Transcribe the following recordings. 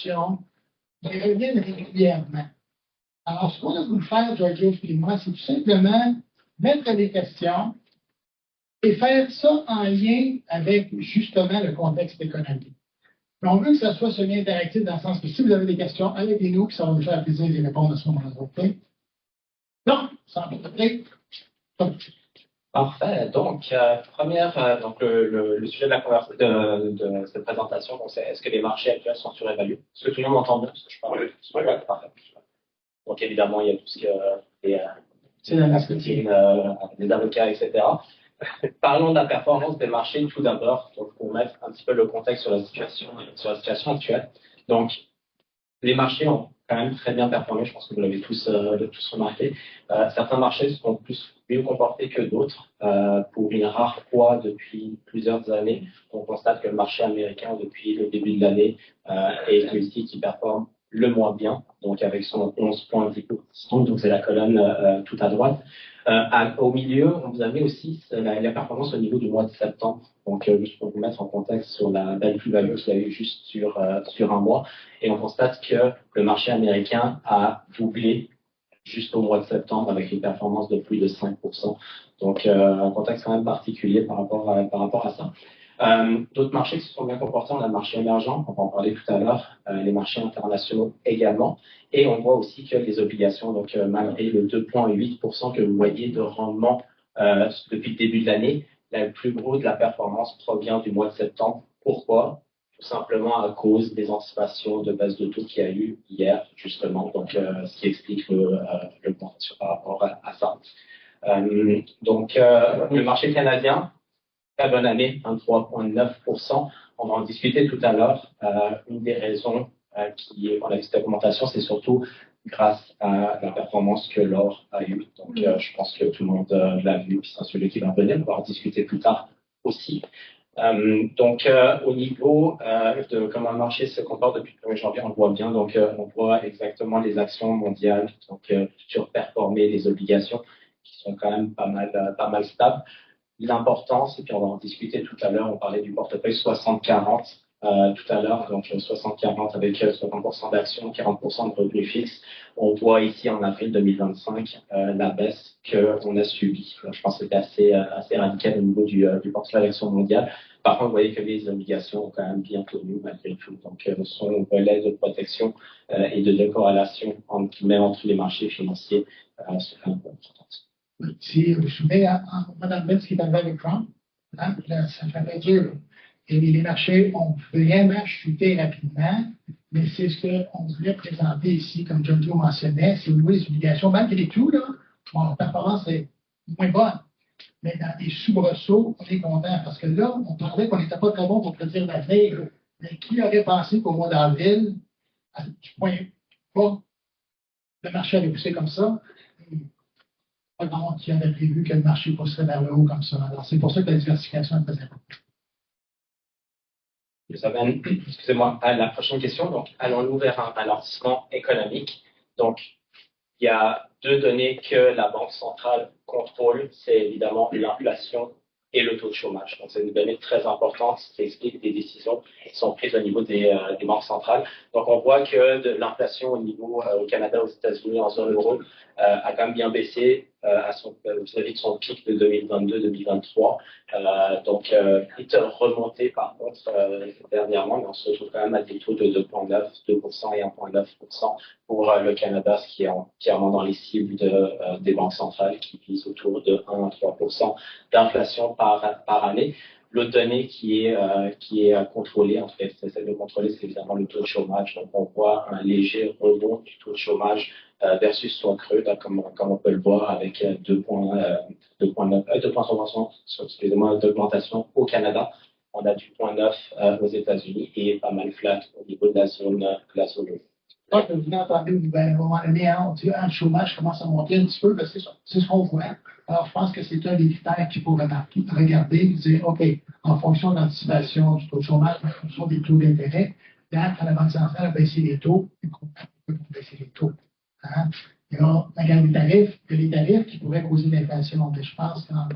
discussions, ils reviennent régulièrement. Alors, ce qu'on a voulu faire, Georges et moi, c'est tout simplement mettre des questions et faire ça en lien avec justement le contexte économique. Mais on veut que ça soit semi-interactif dans le sens que si vous avez des questions, allez-nous, puis ça va nous faire plaisir d'y répondre à ce moment-là. Okay? Non, ça va être Parfait. Donc, donc le sujet de de cette présentation, c'est est-ce que les marchés actuels sont surévalués? Est-ce que tout le monde m'entend bien? Parce que je parle. Oui, parfait. Donc, évidemment, il y a tout ce que des marketing, des avocats, etc. Parlons de la performance des marchés tout d'abord, pour mettre un petit peu le contexte sur la situation actuelle. Donc, les marchés ont quand même très bien performé, je pense que vous l'avez tous remarqué. Certains marchés se sont plus mieux comportés que d'autres. Pour une rare fois depuis plusieurs années, on constate que le marché américain, depuis le début de l'année, est celui-ci qui performe le moins bien, donc avec son 11,10%, donc c'est la colonne tout à droite. Au milieu, on vous a mis aussi la performance au niveau du mois de septembre. Donc, juste pour vous mettre en contexte sur la belle plus-value qu'il y a eu juste sur un mois. Et on constate que le marché américain a doublé juste au mois de septembre avec une performance de plus de 5%. Donc, un contexte quand même particulier par rapport à ça. D'autres marchés qui se sont bien comportés, on a le marché émergent, on va en parler tout à l'heure, les marchés internationaux également. Et on voit aussi que les obligations, donc malgré le 2,8% que vous voyez de rendement depuis le début de l'année, le plus gros de la performance provient du mois de septembre. Pourquoi? Tout simplement à cause des anticipations de baisse de taux qu'il y a eu hier, justement, donc ce qui explique l'augmentation par rapport à ça. Donc, le marché canadien, très bonne année, 23,9%. On va en discuter tout à l'heure. Une des raisons qui on a vu cette augmentation, c'est surtout grâce à la performance que l'or a eue. Donc, je pense que tout le monde l'a vu, puis c'est celui qui va venir. On va en discuter plus tard aussi. Donc, au niveau de comment le marché se comporte depuis le 1er janvier, on le voit bien. Donc, on voit exactement les actions mondiales, donc surperformer les obligations qui sont quand même pas mal stables. L'importance, et puis on va en discuter tout à l'heure, on parlait du portefeuille 60-40 tout à l'heure, donc 60-40 avec 60% d'actions, 40% de revenus fixes. On voit ici en avril 2025 la baisse qu'on a subie. Je pense que c'était assez radical au niveau du portefeuille d'actions mondial. Par contre, vous voyez que les obligations ont quand même bien tenu malgré tout. Donc, son volet de protection et de décorrélation entre les marchés financiers c'est quand même important. Si vous vous souvenez, Mme Benz qui est arrivée avec Trump, hein, là, ça fait dur. Et les marchés ont vraiment chuté rapidement, mais c'est ce qu'on voulait présenter ici, comme John Joe mentionnait, c'est au niveau des obligations. Malgré tout, là, la performance est moins bonne. Mais dans les soubresauts, on est content parce que là, on parlait qu'on n'était pas très bon pour prédire l'avenir. Mais qui aurait pensé qu'au mois d'avril, du point bas, le marché avait poussé comme ça? Pas grand monde qui avait prévu que le marché pousserait vers le haut comme ça. Alors, c'est pour ça que la diversification est très importante. Excusez-moi, à la prochaine question. Donc, allons-nous vers un ralentissement économique? Donc, il y a deux données que la Banque centrale contrôle, c'est évidemment l'inflation et le taux de chômage. Donc, c'est une donnée très importante qui explique des décisions qui sont prises au niveau des banques centrales. Donc, on voit que l'inflation au niveau au Canada, aux États-Unis, en zone euro, a quand même bien baissé vis-à-vis de son pic de 2022-2023. Donc, est remonté par contre dernièrement, mais on se retrouve quand même à des taux de 2,9, 2% et 1,9% pour le Canada, ce qui est entièrement dans les cibles des banques centrales qui visent autour de 1 à 3% d'inflation par année. L'autre donnée qui est contrôlée, en tout cas, c'est celle de contrôler, c'est évidemment le taux de chômage. Donc, on voit un léger rebond du taux de chômage versus son creux, comme on peut le voir, avec 2,9% d'augmentation au Canada. On a du 0,9 aux États-Unis et pas mal flat au niveau de la zone euro. Donc, vous entendez au moment donné, on dit le chômage commence à monter un petit peu, parce que c'est ce qu'on voit. Alors, je pense que c'est un des critères qu'il faut regarder et dire, OK, en fonction de l'anticipation du taux de chômage, en fonction des taux d'intérêt, quand la Banque centrale a baissé les taux, il faut baisser les taux. Hein? Il y a la gamme des tarifs, il y a les tarifs qui pourraient causer l'inflation. Mais je pense qu'en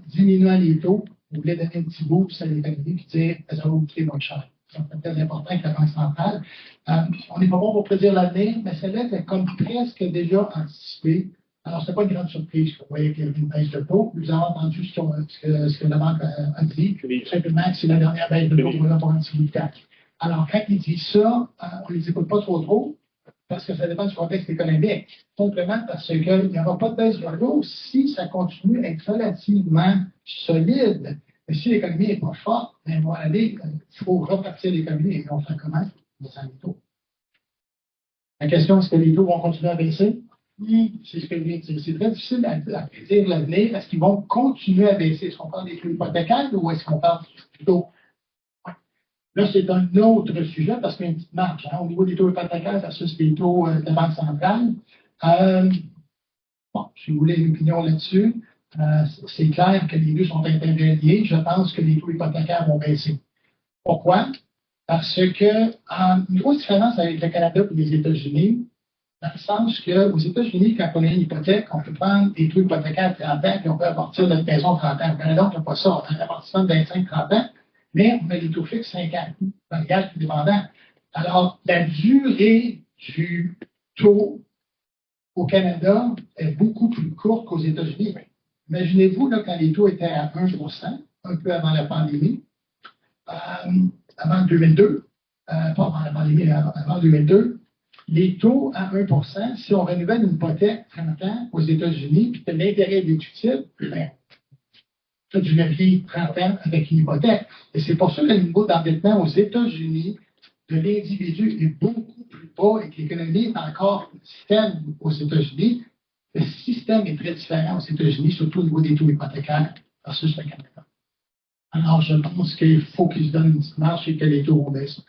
diminuant les taux, vous voulez donner un petit boost à l'économie et dire, ça va vous coûter moins cher. sont très importants avec la Banque centrale. On n'est pas bon pour prédire l'avenir, mais celle-là était comme presque déjà anticipée. Alors, ce n'est pas une grande surprise. Vous voyez qu'il y a une baisse de taux. Vous avez entendu ce que la banque a dit. Tout simplement que c'est la dernière baisse de taux pour un syndicat. Alors, quand ils disent ça, on ne les écoute pas trop, parce que ça dépend du contexte économique. Simplement parce qu'il n'y aura pas de baisse de taux si ça continue à être relativement solide. Mais si l'économie n'est pas forte, ben, à un moment donné, il faut repartir l'économie et on fait comment? Les taux. La question, est-ce que les taux vont continuer à baisser? C'est ce que je viens de dire. C'est très difficile à prédire l'avenir. Est-ce qu'ils vont continuer à baisser? Est-ce qu'on parle des taux hypothécaires ou est-ce qu'on parle plutôt? Ouais. Là, c'est un autre sujet parce qu'il y a une petite marge au niveau des taux hypothécaires versus les taux de la Banque centrale. Bon, si vous voulez une opinion là-dessus, c'est clair que les deux sont interliés. Je pense que les taux hypothécaires vont baisser. Pourquoi? Parce que une grosse différence avec le Canada et les États-Unis, dans le sens qu'aux États-Unis, quand on a une hypothèque, on peut prendre des taux hypothécaires 30 ans, puis on peut amortir notre maison 30 ans. Au Canada, on n'a pas ça. On a un amortissement de 25-30 ans, mais on a des taux fixes 5 ans, variables et dépendants. Alors, la durée du taux au Canada est beaucoup plus courte qu'aux États-Unis. Imaginez-vous, là, quand les taux étaient à 1%, un peu avant la pandémie, avant 2002, pas avant la pandémie, avant 2002, les taux à 1%, si on renouvelle une hypothèque 30 ans aux États-Unis, puis que l'intérêt est déductible, ben, tu as du levier 30 ans avec une hypothèque. Et c'est pour ça que le niveau d'endettement aux États-Unis de l'individu est beaucoup plus bas et que l'économie est encore saine aux États-Unis. Le système est très différent aux États-Unis, surtout au niveau des taux hypothécaires versus le Canada. Alors, je pense qu'il faut qu'ils se donnent une petite marche et que les taux vont baisser.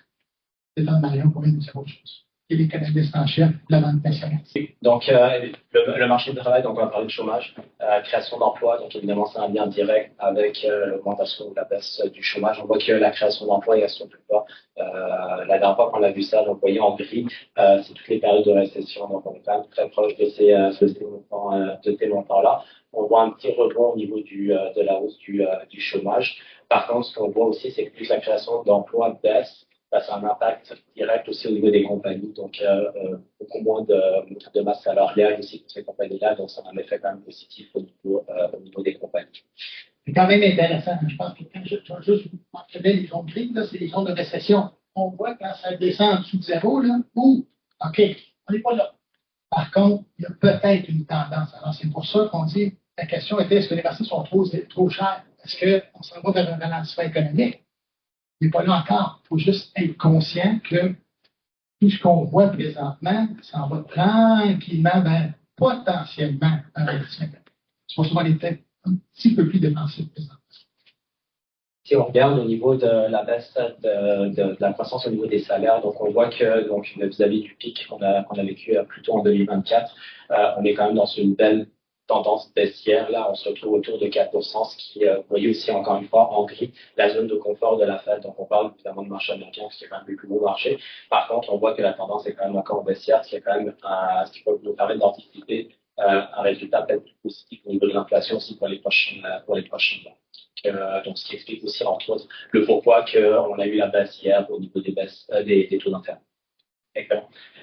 C'est un moyen pour une autre chose. Et les Canadiens en chef, la Banque nationale. Donc, le marché du travail, donc on va parler de chômage, création d'emplois, donc évidemment, c'est un lien direct avec l'augmentation ou la baisse du chômage. On voit que la création d'emplois est surtout pas. La dernière fois qu'on a vu ça, donc, vous voyez en gris, c'est toutes les périodes de récession, donc on est quand même très proche de ces montants-là. On voit un petit rebond au niveau de la hausse du chômage. Par contre, ce qu'on voit aussi, c'est que plus la création d'emplois baisse, ça a un impact direct aussi au niveau des compagnies, donc beaucoup moins de masse salariale aussi pour ces compagnies-là, donc ça a un effet quand même positif au niveau des compagnies. C'est quand même intéressant. Je pense que quand je juste vous mentionnais les zones grises, c'est les zones de récession. On voit quand ça descend en dessous de zéro, là, OK, on n'est pas là. Par contre, il y a peut-être une tendance. Alors, c'est pour ça qu'on dit, la question était, est-ce que les marchés sont trop chers? Est-ce qu'on s'en va vers un ralentissement économique? Il n'est pas là encore. Il faut juste être conscient que tout ce qu'on voit présentement, ça va tranquillement vers potentiellement un ralentissement économique. C'est pour ça qu'on est peut-être un petit peu plus défensif présentement. Si on regarde au niveau de la baisse de la croissance au niveau des salaires, donc on voit que donc vis-à-vis du pic qu'on a vécu plutôt en 2024, on est quand même dans une belle tendance baissière. Là, on se retrouve autour de 4%, ce qui, vous voyez aussi encore une fois en gris, la zone de confort de la Fed. Donc, on parle évidemment de marché américain, qui est quand même le plus gros marché. Par contre, on voit que la tendance est quand même encore baissière, ce qui est quand même ce qui peut nous permettre d'anticiper un résultat peut-être plus positif au niveau de l'inflation aussi pour les prochains mois. Donc, ce qui explique aussi, entre autres, le pourquoi qu'on a eu la baisse hier au niveau des taux d'intérêt.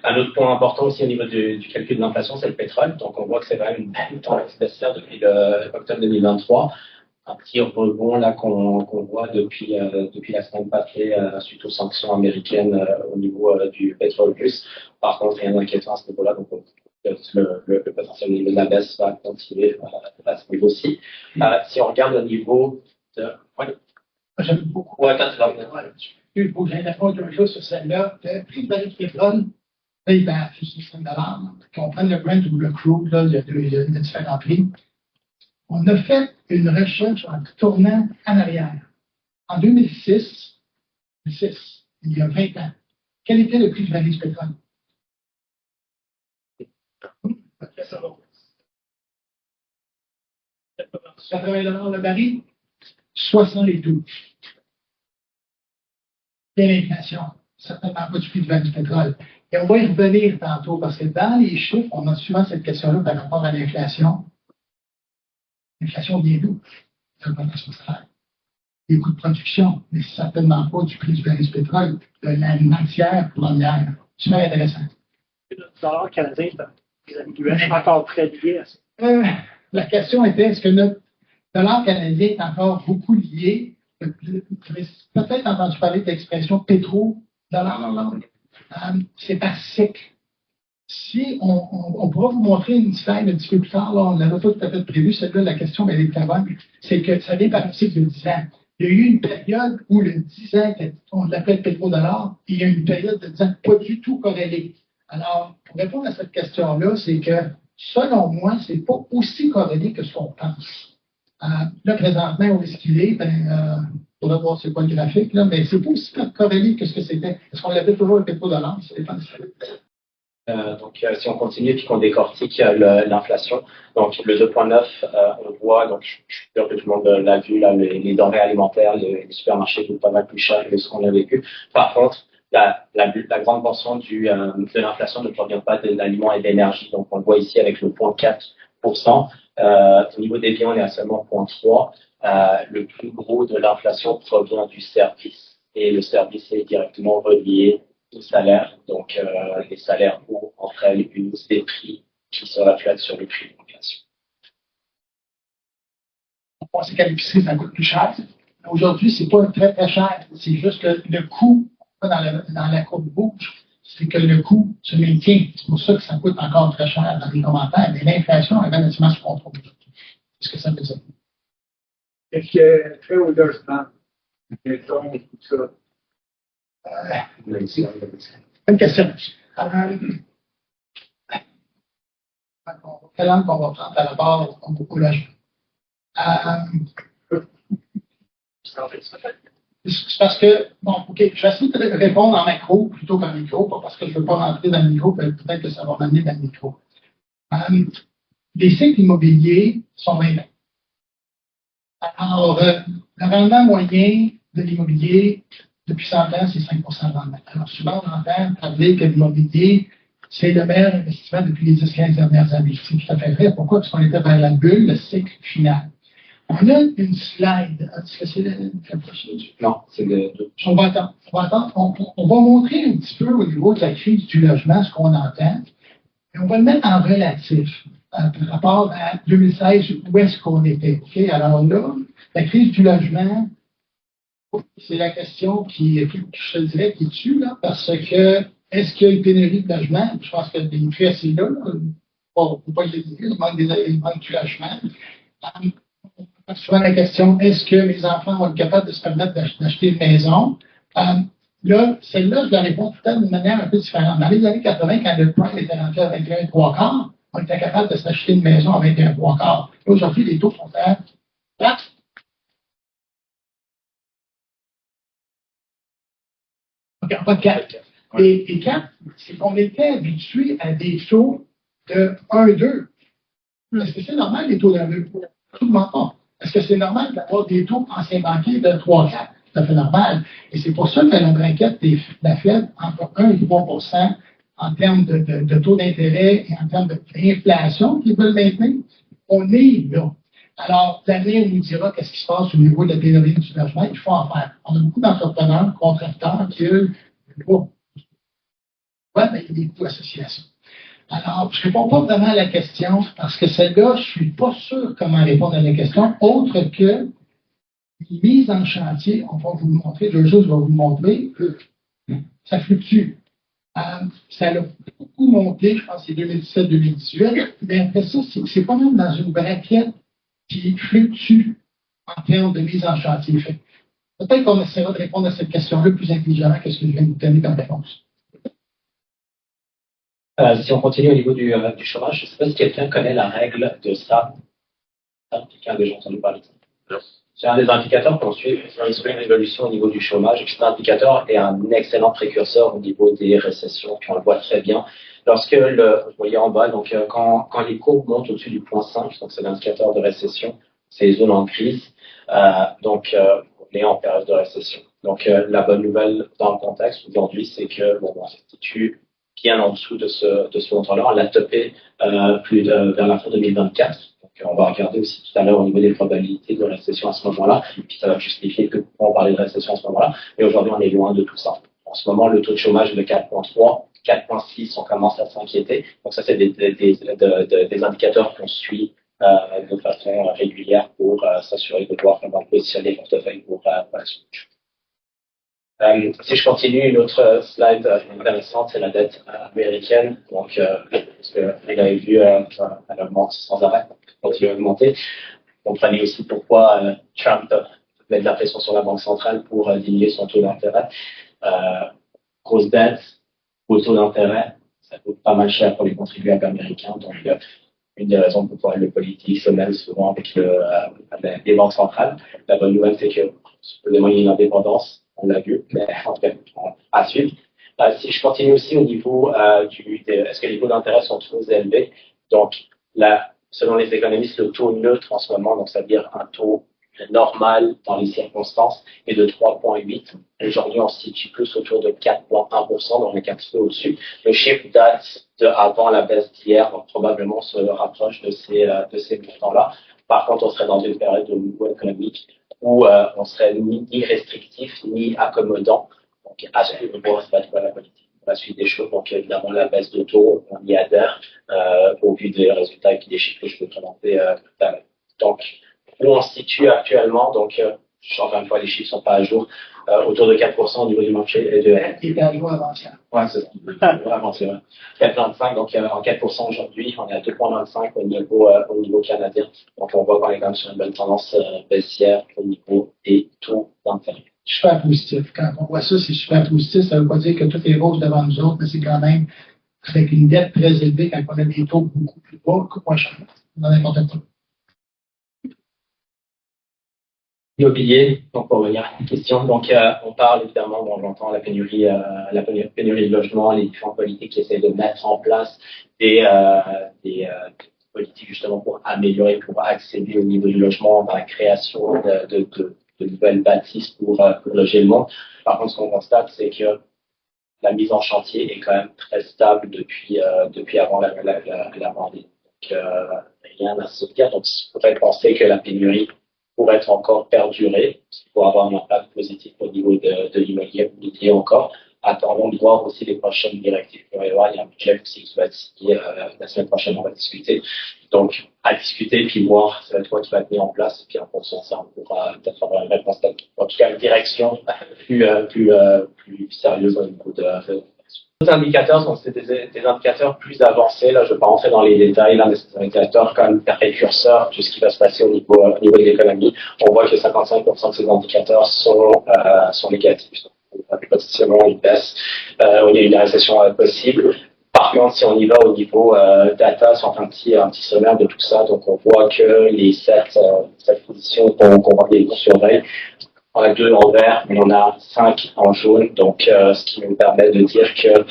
Un autre point important aussi au niveau du calcul de l'inflation, c'est le pétrole. Donc, on voit que c'est quand même une belle tendance baissière depuis octobre 2023. Un petit rebond là qu'on voit depuis la semaine passée suite aux sanctions américaines au niveau du pétrole russe. Par contre, rien d'inquiétant à ce niveau-là. Donc, le potentiel au niveau de la baisse va continuer à ce niveau-ci. Si on regarde au niveau de... Ouais. J'aime beaucoup. Ouais, quand tu vas Il faut que j'aille répondre une chose sur celle-là. Le prix du baril de pétrole, il va à 65 $. Qu'on prenne le Brent ou le crude, là, il y a différents prix. On a fait une recherche en tournant en arrière. En 2006, il y a 20 ans, quel était le prix du baril de pétrole? 80 $ le baril, 72. Quelle l'inflation? Certainement pas du prix du baril du pétrole. Et on va y revenir tantôt, parce que dans les chiffres, on a souvent cette question-là par rapport à l'inflation. L'inflation vient d'où? L'augmentation de salaire. des coûts de production, mais certainement pas du prix du baril de pétrole, de la matière première. Super intéressant. Le dollar canadien, les amis du US, encore très lié à ça. La question était, est-ce que notre dollar canadien est encore beaucoup lié? Vous avez peut-être entendu parler de l'expression pétro-dollar. C'est par cycle. Si on pourra vous montrer une slide un petit peu plus tard, là, on n'avait pas tout à fait prévu, celle-là, la question, mais elle est très bonne, c'est que ça vient par un cycle de 10 ans. Il y a eu une période où le 10 ans, on l'appelle pétrodollar, et il y a une période de 10 ans pas du tout corrélée. Alors, pour répondre à cette question-là, c'est que, selon moi, c'est pas aussi corrélé que ce qu'on pense. Là, présentement, où est-ce qu'il est? Ben, faudra voir c'est quoi le graphique, là, mais c'est pas aussi corrélé que ce que c'était. Est-ce qu'on l'appelle toujours le pétrodollar? Ça dépend de ça. Donc, si on continue puis qu'on décortique l'inflation, donc le 2,9, on voit, donc je suis sûr que tout le monde l'a vu, là, les denrées alimentaires, les supermarchés coûtent pas mal plus cher que ce qu'on a vécu. Par contre, la grande portion de l'inflation ne provient pas d'aliments et d'énergie. Donc, on le voit ici avec le 0,4%. Au niveau des biens, on est à seulement 0,3%. Le plus gros de l'inflation provient du service. Et le service est directement relié aux salaires. Donc, les salaires entraînent une hausse des prix qui se reflète sur les prix de l'inflation. On pensait qu'à l'épicerie, ça coûte plus cher. Aujourd'hui, c'est pas très, très cher. C'est juste que le coût, dans la courbe rouge, c'est que le coût se maintient. C'est pour ça que ça coûte encore très cher dans les commentaires. Mais l'inflation est relativement sous contrôle. Qu'est-ce que ça veut dire? Est-ce qu'il y a très haut dosement? Les tons, tout ça. Bonne question. Quelle langue qu'on va prendre à la base au logement? C'est parce que, bon, OK, je vais essayer de répondre en macro plutôt qu'en micro, pas parce que je ne veux pas rentrer dans le micro, peut-être que ça va m'amener dans le micro. Les cycles immobiliers sont 20 ans. Alors, le rendement moyen de l'immobilier depuis 100 ans, c'est 5 de rendement. Alors, souvent, on entend parler que l'immobilier, c'est le meilleur investissement depuis les 10-15 dernières années. C'est tout à fait vrai. Pourquoi? Parce qu'on était vers la bulle, le cycle final. On a une slide. Est-ce que c'est la prochaine? Non, c'est On va attendre. On va montrer un petit peu au niveau de la crise du logement ce qu'on entend. Et on va le mettre en relatif par rapport à 2016, où est-ce qu'on était. Okay? Alors là, la crise du logement, c'est la question je te dirais, qui tue, là, parce que est-ce qu'il y a une pénurie de logement? Je pense que les faits, c'est là. On ne peut pas le dire, il manque du logement. Souvent la question, est-ce que mes enfants vont être capables de se permettre d'acheter une maison? Là, celle-là, je la réponds tout à d'une manière un peu différente. Dans les années 80, quand le prime était rendu à 21,75, on était capable de s'acheter une maison à 21,75. Aujourd'hui, les taux sont à 4. OK, pas de 4. Et 4, c'est qu'on était habitué à des taux de 1,2. Est-ce que c'est normal, les taux d'1,2? Absolument pas. Est-ce que c'est normal d'avoir des taux anciens banquiers de 3,4? C'est tout à fait normal. Et c'est pour ça que la braquette de la Fed entre 1 et 3 en termes de taux d'intérêt et en termes d'inflation qu'ils veulent maintenir. On est là. Alors, l'avenir nous dira qu'est-ce qui se passe au niveau de la pénurie du logement. Il faut en faire. On a beaucoup d'entrepreneurs, contracteurs qui, eux, mais il y a des coûts associés à ça. Alors, je ne réponds pas vraiment à la question parce que celle-là, je ne suis pas sûr comment répondre à la question, autre que les mises en chantier, on va vous le montrer, deux choses, je vais vous le montrer, ça fluctue. Ça a beaucoup monté, je pense que c'est 2017-2018, mais après ça, c'est pas même dans une braquette qui fluctue en termes de mise en chantier. Peut-être qu'on essaiera de répondre à cette question-là plus intelligemment que ce que je viens de vous donner comme réponse. Si on continue au niveau du chômage, je ne sais pas si quelqu'un connaît la règle de ça. Quelqu'un a déjà entendu parler de ça? C'est un des indicateurs qu'on suit sur une évolution au niveau du chômage. Et cet indicateur est un excellent précurseur au niveau des récessions, puis on le voit très bien. Lorsque vous voyez en bas, donc quand les courbes montent au-dessus du point 5, donc c'est l'indicateur de récession, c'est les zones en crise, donc on est en période de récession. Donc la bonne nouvelle dans le contexte aujourd'hui, c'est que on se situe bien en dessous de ce montant-là. On l'a topé vers la fin 2024. Donc On va regarder aussi tout à l'heure au niveau des probabilités de récession à ce moment-là, et puis ça va justifier que pourquoi on parlait de récession à ce moment-là. Et aujourd'hui, on est loin de tout ça. En ce moment, le taux de chômage est de 4,3, 4,6, on commence à s'inquiéter. Donc ça, c'est des indicateurs qu'on suit de façon régulière pour s'assurer de voir comment positionner les portefeuilles pour la suite. Si je continue, une autre slide intéressante, c'est la dette américaine. Donc, parce que vous l'avez vu, elle augmente sans arrêt, continue à augmenter. Vous comprenez aussi pourquoi Trump met de la pression sur la Banque centrale pour diminuer son taux d'intérêt. Grosse dette, gros taux d'intérêt, ça coûte pas mal cher pour les contribuables américains. Donc, une des raisons pour le politique se mêle souvent avec les banques centrales. La bonne nouvelle, c'est que supposément il y a une indépendance. On l'a vu, mais en tout cas, à suivre. Si je continue aussi au niveau est-ce que les taux d'intérêt sont trop élevés? Donc, là, selon les économistes, le taux neutre en ce moment, donc c'est-à-dire un taux normal dans les circonstances, est de 3,8. Aujourd'hui, on se situe plus autour de 4,1%, donc on est un petit peu au-dessus. Le chiffre date avant la baisse d'hier, donc probablement on se rapproche de ces montants-là. Par contre, on serait dans une période de niveau économique où on serait ni restrictif ni accommodant. Donc, à suivre pour la politique, la suite des choses. Donc, évidemment, la baisse de taux, on y adhère au vu des résultats et puis des chiffres que je peux présenter tout à l'heure. Donc, où on se situe actuellement, donc, je change une fois, les chiffres ne sont pas à jour, autour de 4% au niveau du marché Qui était à jour avant-hier. Ouais, c'est ça. Vraiment, c'est vrai. 4,25, donc en 4% aujourd'hui, on est à 2,25 au niveau canadien. Donc on voit qu'on est quand même sur une belle tendance baissière au niveau des taux d'intérêt. Super positif. Quand on voit ça, c'est super positif. Ça ne veut pas dire que tout est rose devant nous autres, mais c'est quand même avec une dette très élevée quand on a des taux beaucoup plus bas, beaucoup moins chers. Dans n'importe quoi. Immobilier, donc pour revenir à la question, donc on parle évidemment, bon, j'entends la pénurie de logement, les différentes politiques qui essaient de mettre en place des politiques justement pour améliorer, pour accéder au niveau du logement, dans la création de nouvelles bâtisses pour loger le monde. Par contre, ce qu'on constate, c'est que la mise en chantier est quand même très stable depuis avant la pandémie. Donc rien à se dire. Donc il faudrait penser que la pénurie pour être encore perduré, pour avoir un impact positif au niveau de l'immobilier encore. Attendons de voir aussi les prochaines directives. Il y a un budget aussi qui va être signé la semaine prochaine, on va discuter. Donc, à discuter, puis voir ça va être quoi qui va être mis en place, et puis en fonction de ça, on pourra peut-être avoir une réponse. En tout cas, une direction plus sérieuse au niveau de les indicateurs sont des indicateurs plus avancés. Là, je ne vais pas rentrer dans les détails, là, mais c'est des indicateurs comme précurseurs de ce qui va se passer au niveau de l'économie. On voit que 55% de ces indicateurs sont négatifs. Potentiellement une baisse, il y a une récession possible. Par contre, si on y va au niveau data, c'est un petit sommaire de tout ça. Donc, on voit que les 7 positions qu'on surveille, on a 2 en vert, mais on a 5 en jaune. Donc, ce qui nous permet de dire qu'il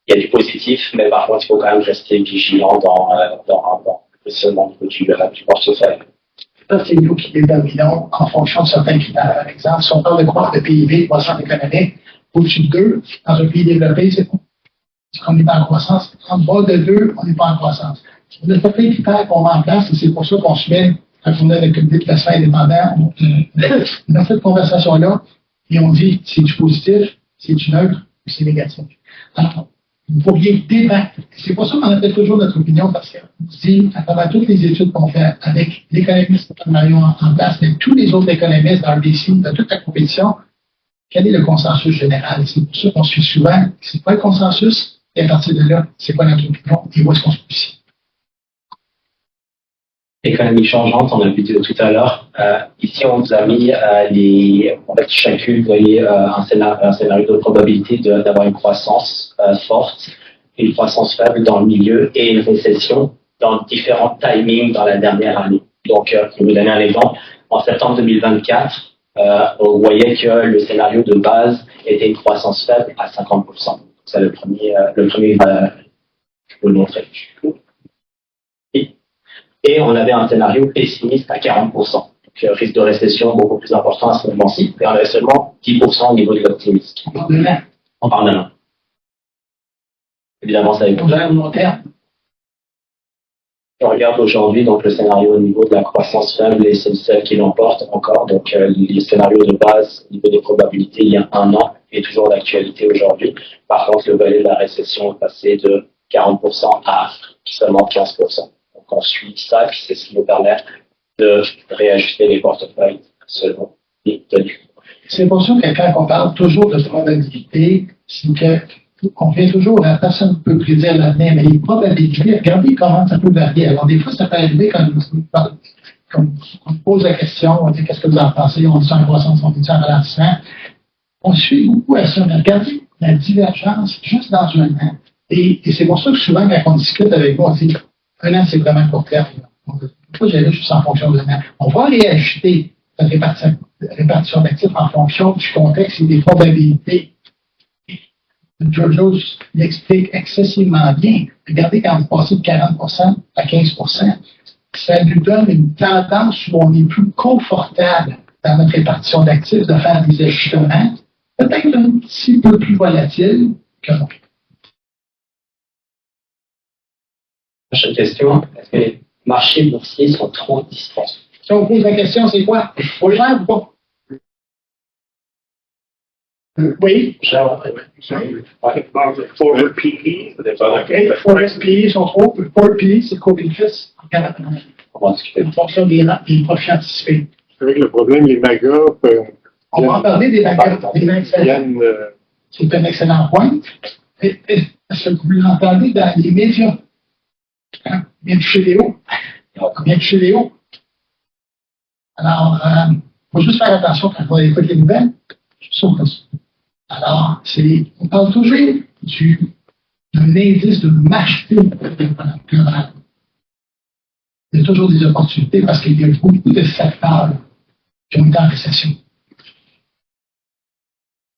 y a du positif, mais par contre, il faut quand même rester vigilant dans le positionnement du portefeuille. Ça, c'est nous qui déterminons en fonction de certains critères. Par exemple, si on parle de croissance de PIB, croissance économique, au-dessus de 2, dans un pays développé, c'est bon. On n'est pas en croissance. En bas de 2, on n'est pas en croissance. On a certains critères qu'on met en place et c'est pour ça qu'on se met, quand on a le comité de placement indépendant, dans cette conversation-là, et on dit c'est du positif, c'est du neutre ou c'est négatif. Alors, vous pourriez débattre. C'est pour ça qu'on appelle toujours notre opinion, parce qu'on se dit, à travers toutes les études qu'on fait avec l'économiste Mario en place, mais tous les autres économistes dans le BC, dans toute la compétition, quel est le consensus général? C'est pour ça qu'on suit souvent, c'est quoi le consensus? Et à partir de là, c'est quoi notre opinion? Et où est-ce qu'on se positionne? Économie changeante, on a vu tout à l'heure. Ici, on vous a mis en fait, chacun, vous voyez, un scénario de probabilité d'avoir une croissance forte, une croissance faible dans le milieu et une récession dans différents timings dans la dernière année. Donc, je vais vous donner un exemple. En septembre 2024, on voyait que le scénario de base était une croissance faible à 50%. C'est le premier, je peux le montrer. Et on avait un scénario pessimiste à 40%. Donc, risque de récession beaucoup plus important à ce moment-ci. Et on avait seulement 10% au niveau de l'optimisme. On parle d'un an. Évidemment, ça va être long terme. On regarde aujourd'hui donc le scénario au niveau de la croissance faible et c'est celle qui l'emporte encore. Donc les scénarios de base au niveau des probabilités il y a un an est toujours d'actualité aujourd'hui. Par contre, le volet de la récession est passé de 40% à seulement 15%. Donc on suit ça, puis c'est ce qui nous permet de réajuster les portefeuilles selon les données. C'est pour ça que quand on parle toujours de probabilité, c'est que on vient toujours, la personne peut prédire l'avenir, mais les probabilités, regardez comment ça peut varier. Alors, des fois, ça peut arriver quand on pose la question, on dit qu'est-ce que vous en pensez, on dit ça en croissance, on dit ça en ralentissement. On suit beaucoup à ça, mais regardez la divergence juste dans un an. Et c'est pour ça que souvent, quand on discute avec vous, on dit un an, c'est vraiment court terme. Pourquoi j'allais juste en fonction de l'an? On va réajuster la répartition d'actifs en fonction du contexte et des probabilités. Giorgio l'explique excessivement bien. Regardez, quand vous passez de 40% à 15%, ça nous donne une tendance où on est plus confortable dans notre répartition d'actifs de faire des ajustements, peut-être un petit peu plus volatiles que nous. Prochaine question. Est-ce que les marchés boursiers sont trop dispendieux? Si on pose la question, c'est quoi? Faut le faire ou pas? Oui. Forward PE, Forward PE sont trop. Forward PE, c'est co-bénéfice. On va discuter. En fonction des profits anticipés. C'est vrai que le problème, les magas, On va en parler des viennent, c'est un excellent point. Est-ce que vous l'entendez dans les médias? Hein? Bien de chez Léo. Bien de chez Léo. Alors, il faut juste faire attention quand on écoute les nouvelles. Sauf que ça. Alors, on parle toujours d'un indice de marché global. Il y a toujours des opportunités parce qu'il y a beaucoup de secteurs qui ont été en récession.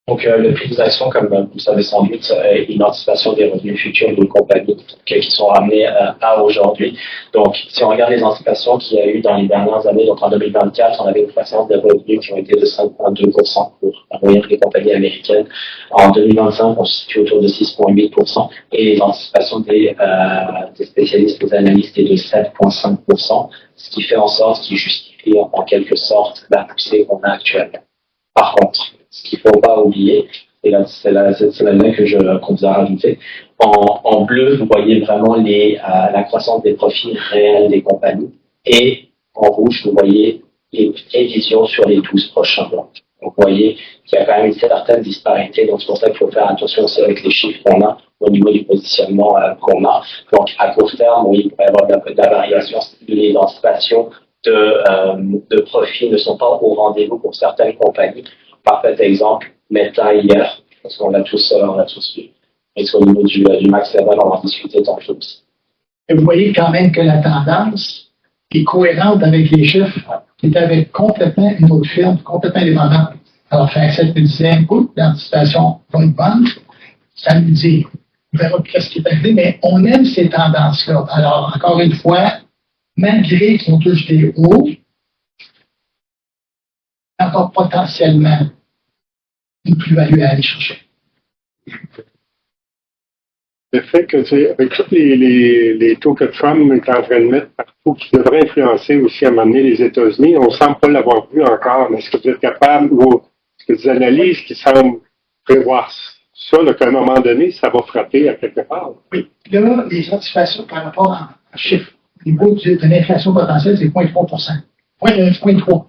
Donc, le prix des actions, comme vous le savez sans doute, est une anticipation des revenus futurs d'une compagnie qui sont ramenés à aujourd'hui. Donc, si on regarde les anticipations qu'il y a eu dans les dernières années, donc en 2024, on avait une croissance des revenus qui ont été de 5,2% pour la moyenne des compagnies américaines. En 2025, on se situe autour de 6,8% et les anticipations des spécialistes, des analystes est de 7,5%, ce qui fait en sorte qu'il justifie en quelque sorte la poussée qu'on a actuellement. Par contre, ce qu'il ne faut pas oublier, et là, c'est la ligne qu'on vous a rajoutée. En bleu, vous voyez vraiment la croissance des profits réels des compagnies. Et en rouge, vous voyez les prévisions sur les 12 prochains mois. Donc, vous voyez qu'il y a quand même une certaine disparité. Donc, c'est pour ça qu'il faut faire attention aussi avec les chiffres qu'on a au niveau du positionnement qu'on a. Donc, à court terme, oui, il pourrait y avoir de la variation. Les anticipations de profits ne sont pas au rendez-vous pour certaines compagnies. Parfait exemple, Meta hier, parce qu'on l'a tous vu. Et au niveau du Max Level, on va en discuter tantôt aussi. Et vous voyez quand même que la tendance est cohérente avec les chiffres, qui est avec complètement une autre firme, complètement indépendante. Alors, Faxet me disait, écoute, l'anticipation va être bonne, ça nous dit, on verra ce qui est arrivé, mais on aime ces tendances-là. Alors, encore une fois, malgré qu'on touche des hauts, encore potentiellement une plus-value à aller chercher. Le fait que avec tous les taux que Trump est en train de mettre partout, qui devraient influencer aussi à un moment donné les États-Unis, on ne semble pas l'avoir vu encore, mais est-ce que vous êtes capable, ou est-ce que des analyses qui semblent prévoir ça, qu'à un moment donné, ça va frapper à quelque part? Oui. Là, les anticipations par rapport à chiffre, le niveau de l'inflation potentielle, c'est 0,3%. 0,3%.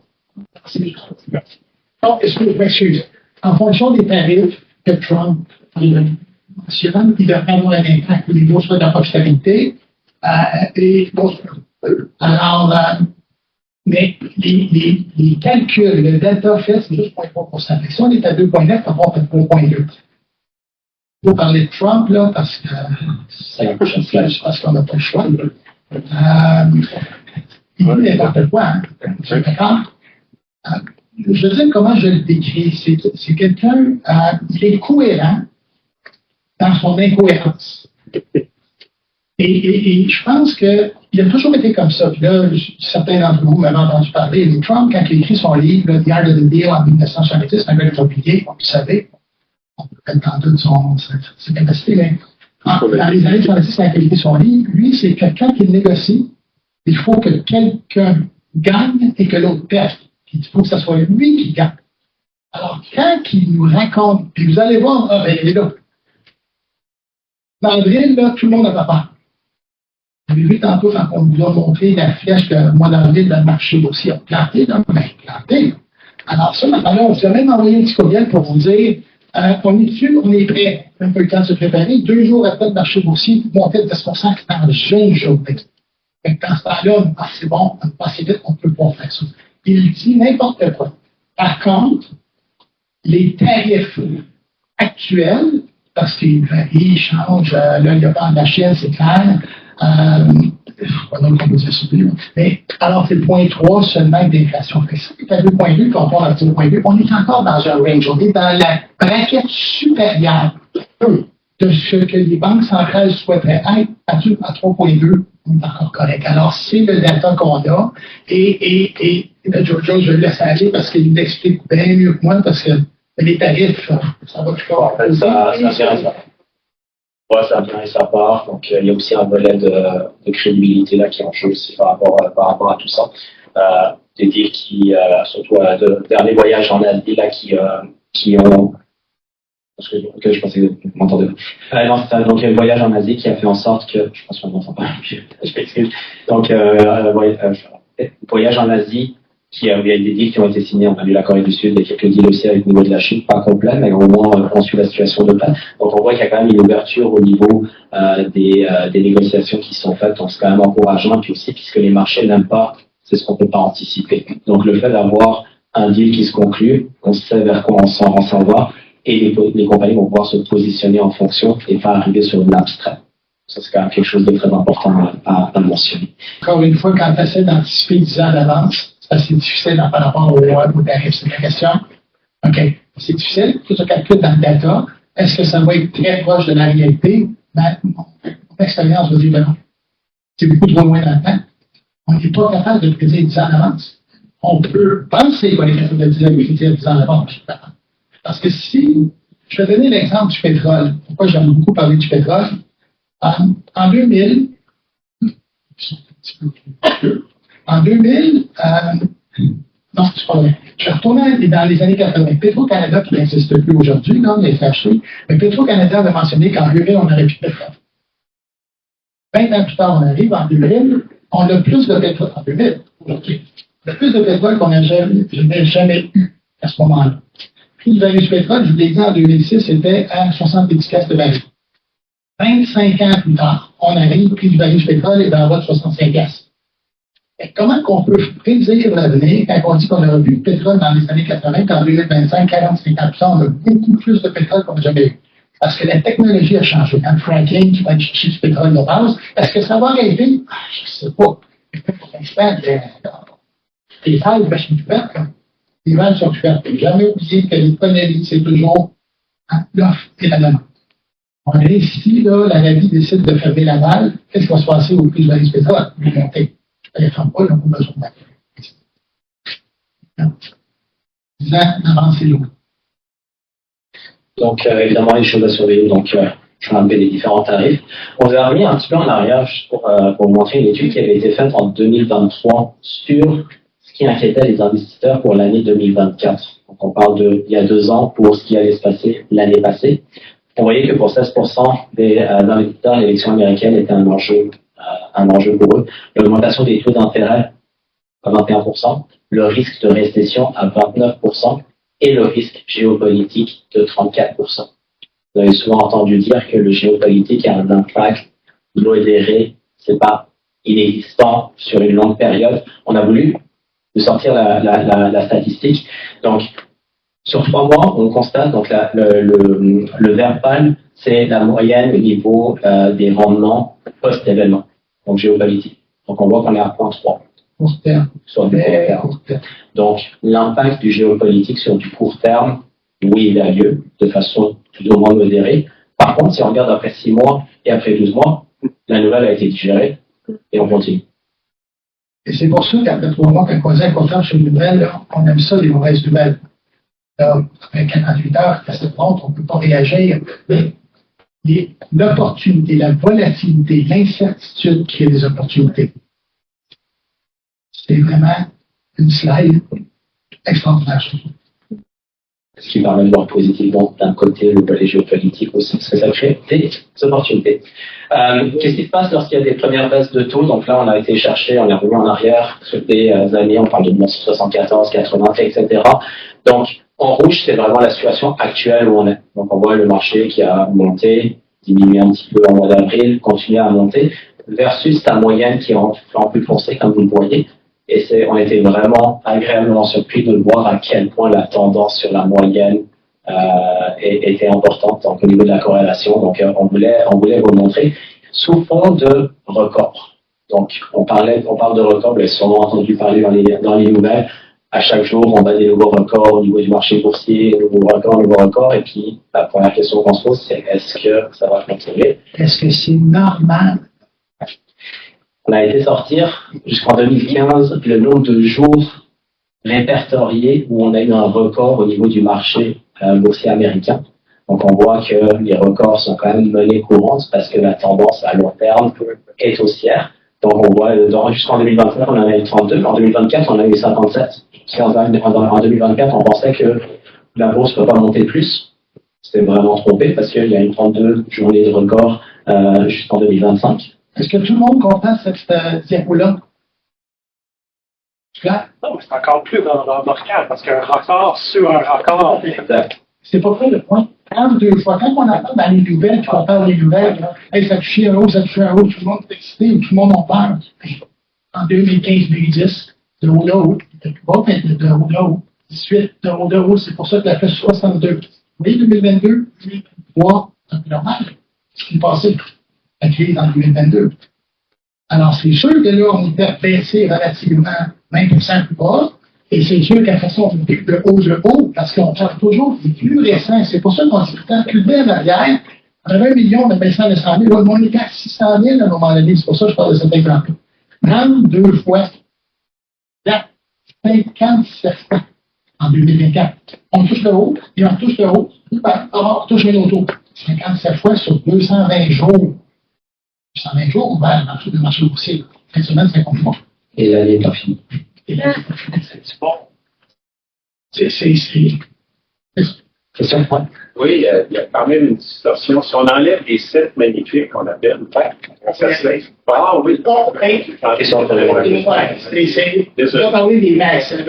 Donc, excuse. En fonction des tarifs que Trump mentionne, il devrait avoir un impact au niveau soit de la profitabilité et mais les calculs, le delta fait, c'est juste 0,3%. Si on est à 2,9, on va faire 3,2. Il faut parler de Trump, là, parce que parce qu'on n'a pas le choix. Il dit n'importe quoi, hein. C'est d'accord? Je sais comment je le décris. C'est quelqu'un, il est cohérent dans son incohérence. Et je pense qu'il a toujours été comme ça. Puis là, certains d'entre vous m'avaient entendu parler. Mais Trump, quand il a écrit son livre, The Art of the Deal, en 1970, c'est un gars immobilier, comme vous savez. On peut peut-être en doute ses capacités, mais dans les années 70, quand il a écrit son livre, lui, c'est quelqu'un qui négocie Il faut que quelqu'un gagne et que l'autre perde. Il faut que ce soit lui qui gagne. Alors, quand il nous raconte, puis vous allez voir, ah ben, il est là. Dans le drill, là, tout le monde a pas peur. Vous avez vu tantôt, quand on vous a montré la flèche que moi, dans le drill, le marché aussi a planté, là, ben, planté. Alors, ça, maintenant, on vous a même envoyé un petit courriel pour vous dire, on est dessus, on est prêt. Un peu le temps de se préparer. 2 jours après le marché boursier, monter de 10% dans une journée. Dans ce temps-là, c'est bon, on va passer vite, on ne peut pas faire ça. Il dit n'importe quoi. Par contre, les tarifs actuels, parce qu'ils varient, ils changent, là, il y a pas de la Chine, c'est clair. Mais alors, c'est le point 3 seulement d'inflation. C'est à 2,2 qu'on parle à 2,2. On est encore dans un range. On est dans la braquette supérieure de ce que les banques centrales souhaiteraient être à 3,2. On est encore correct. Alors, c'est le data qu'on a. Et Jojo, je le laisse aller parce qu'il l'explique bien mieux que moi parce que les tarifs, ça va plus fort. En fait, ça intéresse. Ouais, ça intéresse sa part. Donc, il y a aussi un volet de crédibilité là qui est en jeu aussi par rapport à tout ça. Des deals qui, surtout de derniers voyages en Asie là, qui ont. Parce que je pensais que vous m'entendez. Non, c'est ça. Donc, il y a le voyage en Asie qui a fait en sorte que. Je pense qu'on ne m'entend pas. Je m'excuse. Donc, voyage en Asie. Il y a des deals qui ont été signés, on a vu la Corée du Sud, et quelques deals aussi avec le niveau de la Chine, pas complet, mais au moins on suit la situation de près. Donc on voit qu'il y a quand même une ouverture au niveau des négociations qui sont faites, donc c'est quand même encourageant, puis aussi puisque les marchés n'aiment pas, c'est ce qu'on peut pas anticiper. Donc le fait d'avoir un deal qui se conclut, on sait vers quoi on s'en va, et les compagnies vont pouvoir se positionner en fonction et pas arriver sur une abstraite. Ça, c'est quand même quelque chose de très important à mentionner. Encore une fois, quand tu essaies d'anticiper 10 ans à l'avance, c'est difficile par rapport au tarif, c'est la question. OK. C'est difficile. Tout se calcule dans le data. Est-ce que ça va être très proche de la réalité? Ben, mon expérience va dire que non. C'est beaucoup trop loin dans le temps. On n'est pas capable de prédire 10 ans à l'avance. On peut penser qu'on est capable de dire 10 ans à l'avance. Parce que si, je vais donner l'exemple du pétrole. Pourquoi j'aime beaucoup parler du pétrole? En 2000, non, c'est pas vrai. Je retournais dans les années 80. Petro-Canada, qui n'existe plus aujourd'hui, là, mais acheté. Mais Petro-Canada avait mentionné qu'en 2000, on n'aurait plus de pétrole. 20 ans plus tard, on arrive en 2000, on a plus de pétrole en 2000, aujourd'hui. On a plus de pétrole qu'on n'a jamais eu à ce moment-là. Le prix du baril du pétrole, je vous l'ai dit, en 2006, c'était à 70 piastres de baril. 25 ans plus tard, on arrive, le prix du baril du pétrole est dans votre 65 piastres. Et comment qu'on peut prédire l'avenir quand on dit qu'on aura plus de pétrole dans les années 80, qu'en 2025, 40-50%, on a beaucoup plus de pétrole qu'on n'a jamais eu? Parce que la technologie a changé. Le fracking qui va aller chercher du pétrole de base, est-ce que ça va arriver? Je ne sais pas. Pour l'instant, les valves sont ouvertes. Les valves sont ouvertes. Il ne faut jamais oublier que l'économie, c'est toujours l'offre et la demande. On est ici, là, la Navy décide de fermer la valve. Qu'est-ce qui va se passer au prix du baril du pétrole? Il va monter. Elle ne ferme pas, ils n'ont pas besoin d'accueil. 10 ans d'avance, c'est loin. Donc, évidemment, les choses à surveiller. Donc, je vais enlever les différents tarifs. On va revenir un petit peu en arrière juste pour vous montrer une étude qui avait été faite en 2023 sur ce qui inquiétait les investisseurs pour l'année 2024. Donc, on parle il y a 2 ans pour ce qui allait se passer l'année passée. On voyait que pour 16% des investisseurs, l'élection américaine était un enjeu pour eux. L'augmentation des taux d'intérêt à 21%, le risque de récession à 29% et le risque géopolitique de 34%. Vous avez souvent entendu dire que le géopolitique a un impact modéré, c'est pas inexistant sur une longue période. On a voulu vous sortir la statistique. Donc, sur 3 mois, on constate donc le vert pâle, c'est la moyenne au niveau des rendements post-événement, donc géopolitique. Donc on voit qu'on est à 0,3. Court terme. Sur du court terme. Donc l'impact du géopolitique sur du court terme, oui, il a lieu de façon plus ou moins modérée. Par contre, si on regarde après 6 mois et après 12 mois, la nouvelle a été digérée et on continue. Et c'est pour ça qu'après 3 mois, quand on dit qu'on cherche une nouvelle, on aime ça, les mauvaises nouvelles. Après 48 heures, ça se montre, on ne peut pas réagir. Mais l'opportunité, la volatilité, l'incertitude crée des opportunités. c'est vraiment une slide extraordinaire. Ce qui permet de voir positivement d'un côté le volet géopolitique aussi, parce que ça crée des opportunités. Qu'est-ce qui se passe lorsqu'il y a des premières baisses de taux? Donc là, on a été chercher, on est revenu en arrière sur des années, on parle de 1974, 80, etc. Donc, en rouge, c'est vraiment la situation actuelle où on est. Donc, on voit le marché qui a monté, diminué un petit peu en mois d'avril, continué à monter, versus sa moyenne qui est en plus foncé, comme vous le voyez. Et on était vraiment agréablement surpris de voir à quel point la tendance sur la moyenne était importante, donc au niveau de la corrélation. Donc, on voulait vous le montrer sous fond de record. Donc, on parle de record, vous avez sûrement entendu parler dans les nouvelles. À chaque jour, on bat des nouveaux records au niveau du marché boursier, nouveaux records. Et puis, la première question qu'on se pose, c'est est-ce que ça va continuer? Est-ce que c'est normal? On a été sortir jusqu'en 2015 le nombre de jours répertoriés où on a eu un record au niveau du marché boursier américain. Donc, on voit que les records sont quand même monnaie courante parce que la tendance à long terme est haussière. Donc, on voit jusqu'en 2023, on en a eu 32. En 2024, on a eu 57. En 2024, on pensait que la bourse ne peut pas monter plus. C'était vraiment trompé parce qu'il y a une 32 journées de record jusqu'en 2025. Est-ce que tout le monde comprend cette diapo-là? Non, c'est encore plus remarquable parce qu'un record sur un record. Exact. C'est pas vrai le point. Quand on entend dans les nouvelles, puis on parle des nouvelles, hey, ça touche un haut, tout le monde est excité, tout le monde en parle. En 2015-2010, de haut là haut, de haut là haut, 18 de haut là haut, c'est pour ça que la fait 62. Oui, 2022, 2023, c'est normal. Ce qui est passé, la crise en 2022. Alors, c'est sûr que là, on était baissé relativement 20% plus bas. Et c'est sûr qu'à façon de haut, parce qu'on parle toujours des plus récents. C'est pour ça qu'on dit tout le temps, plus belle arrière, on avait 1 million de baissants de 100 000. On était à 600 000 à un moment donné. C'est pour ça que je parle de cet exemple. 32 fois. Là, 57 fois en 2024. On touche le haut, et on touche le haut, on touche le haut. 57 fois sur 220 jours. 220 jours, on va dans le marché boursier. Cette semaine, c'est comme ça. Et l'année est pas finie. C'est bon. C'est Question? Ouais. Oui, il y a quand même une distorsion. Si on enlève les 7 magnifiques qu'on appelle, ça se laisse. Ah oui. Question. On va parler des Mag 7,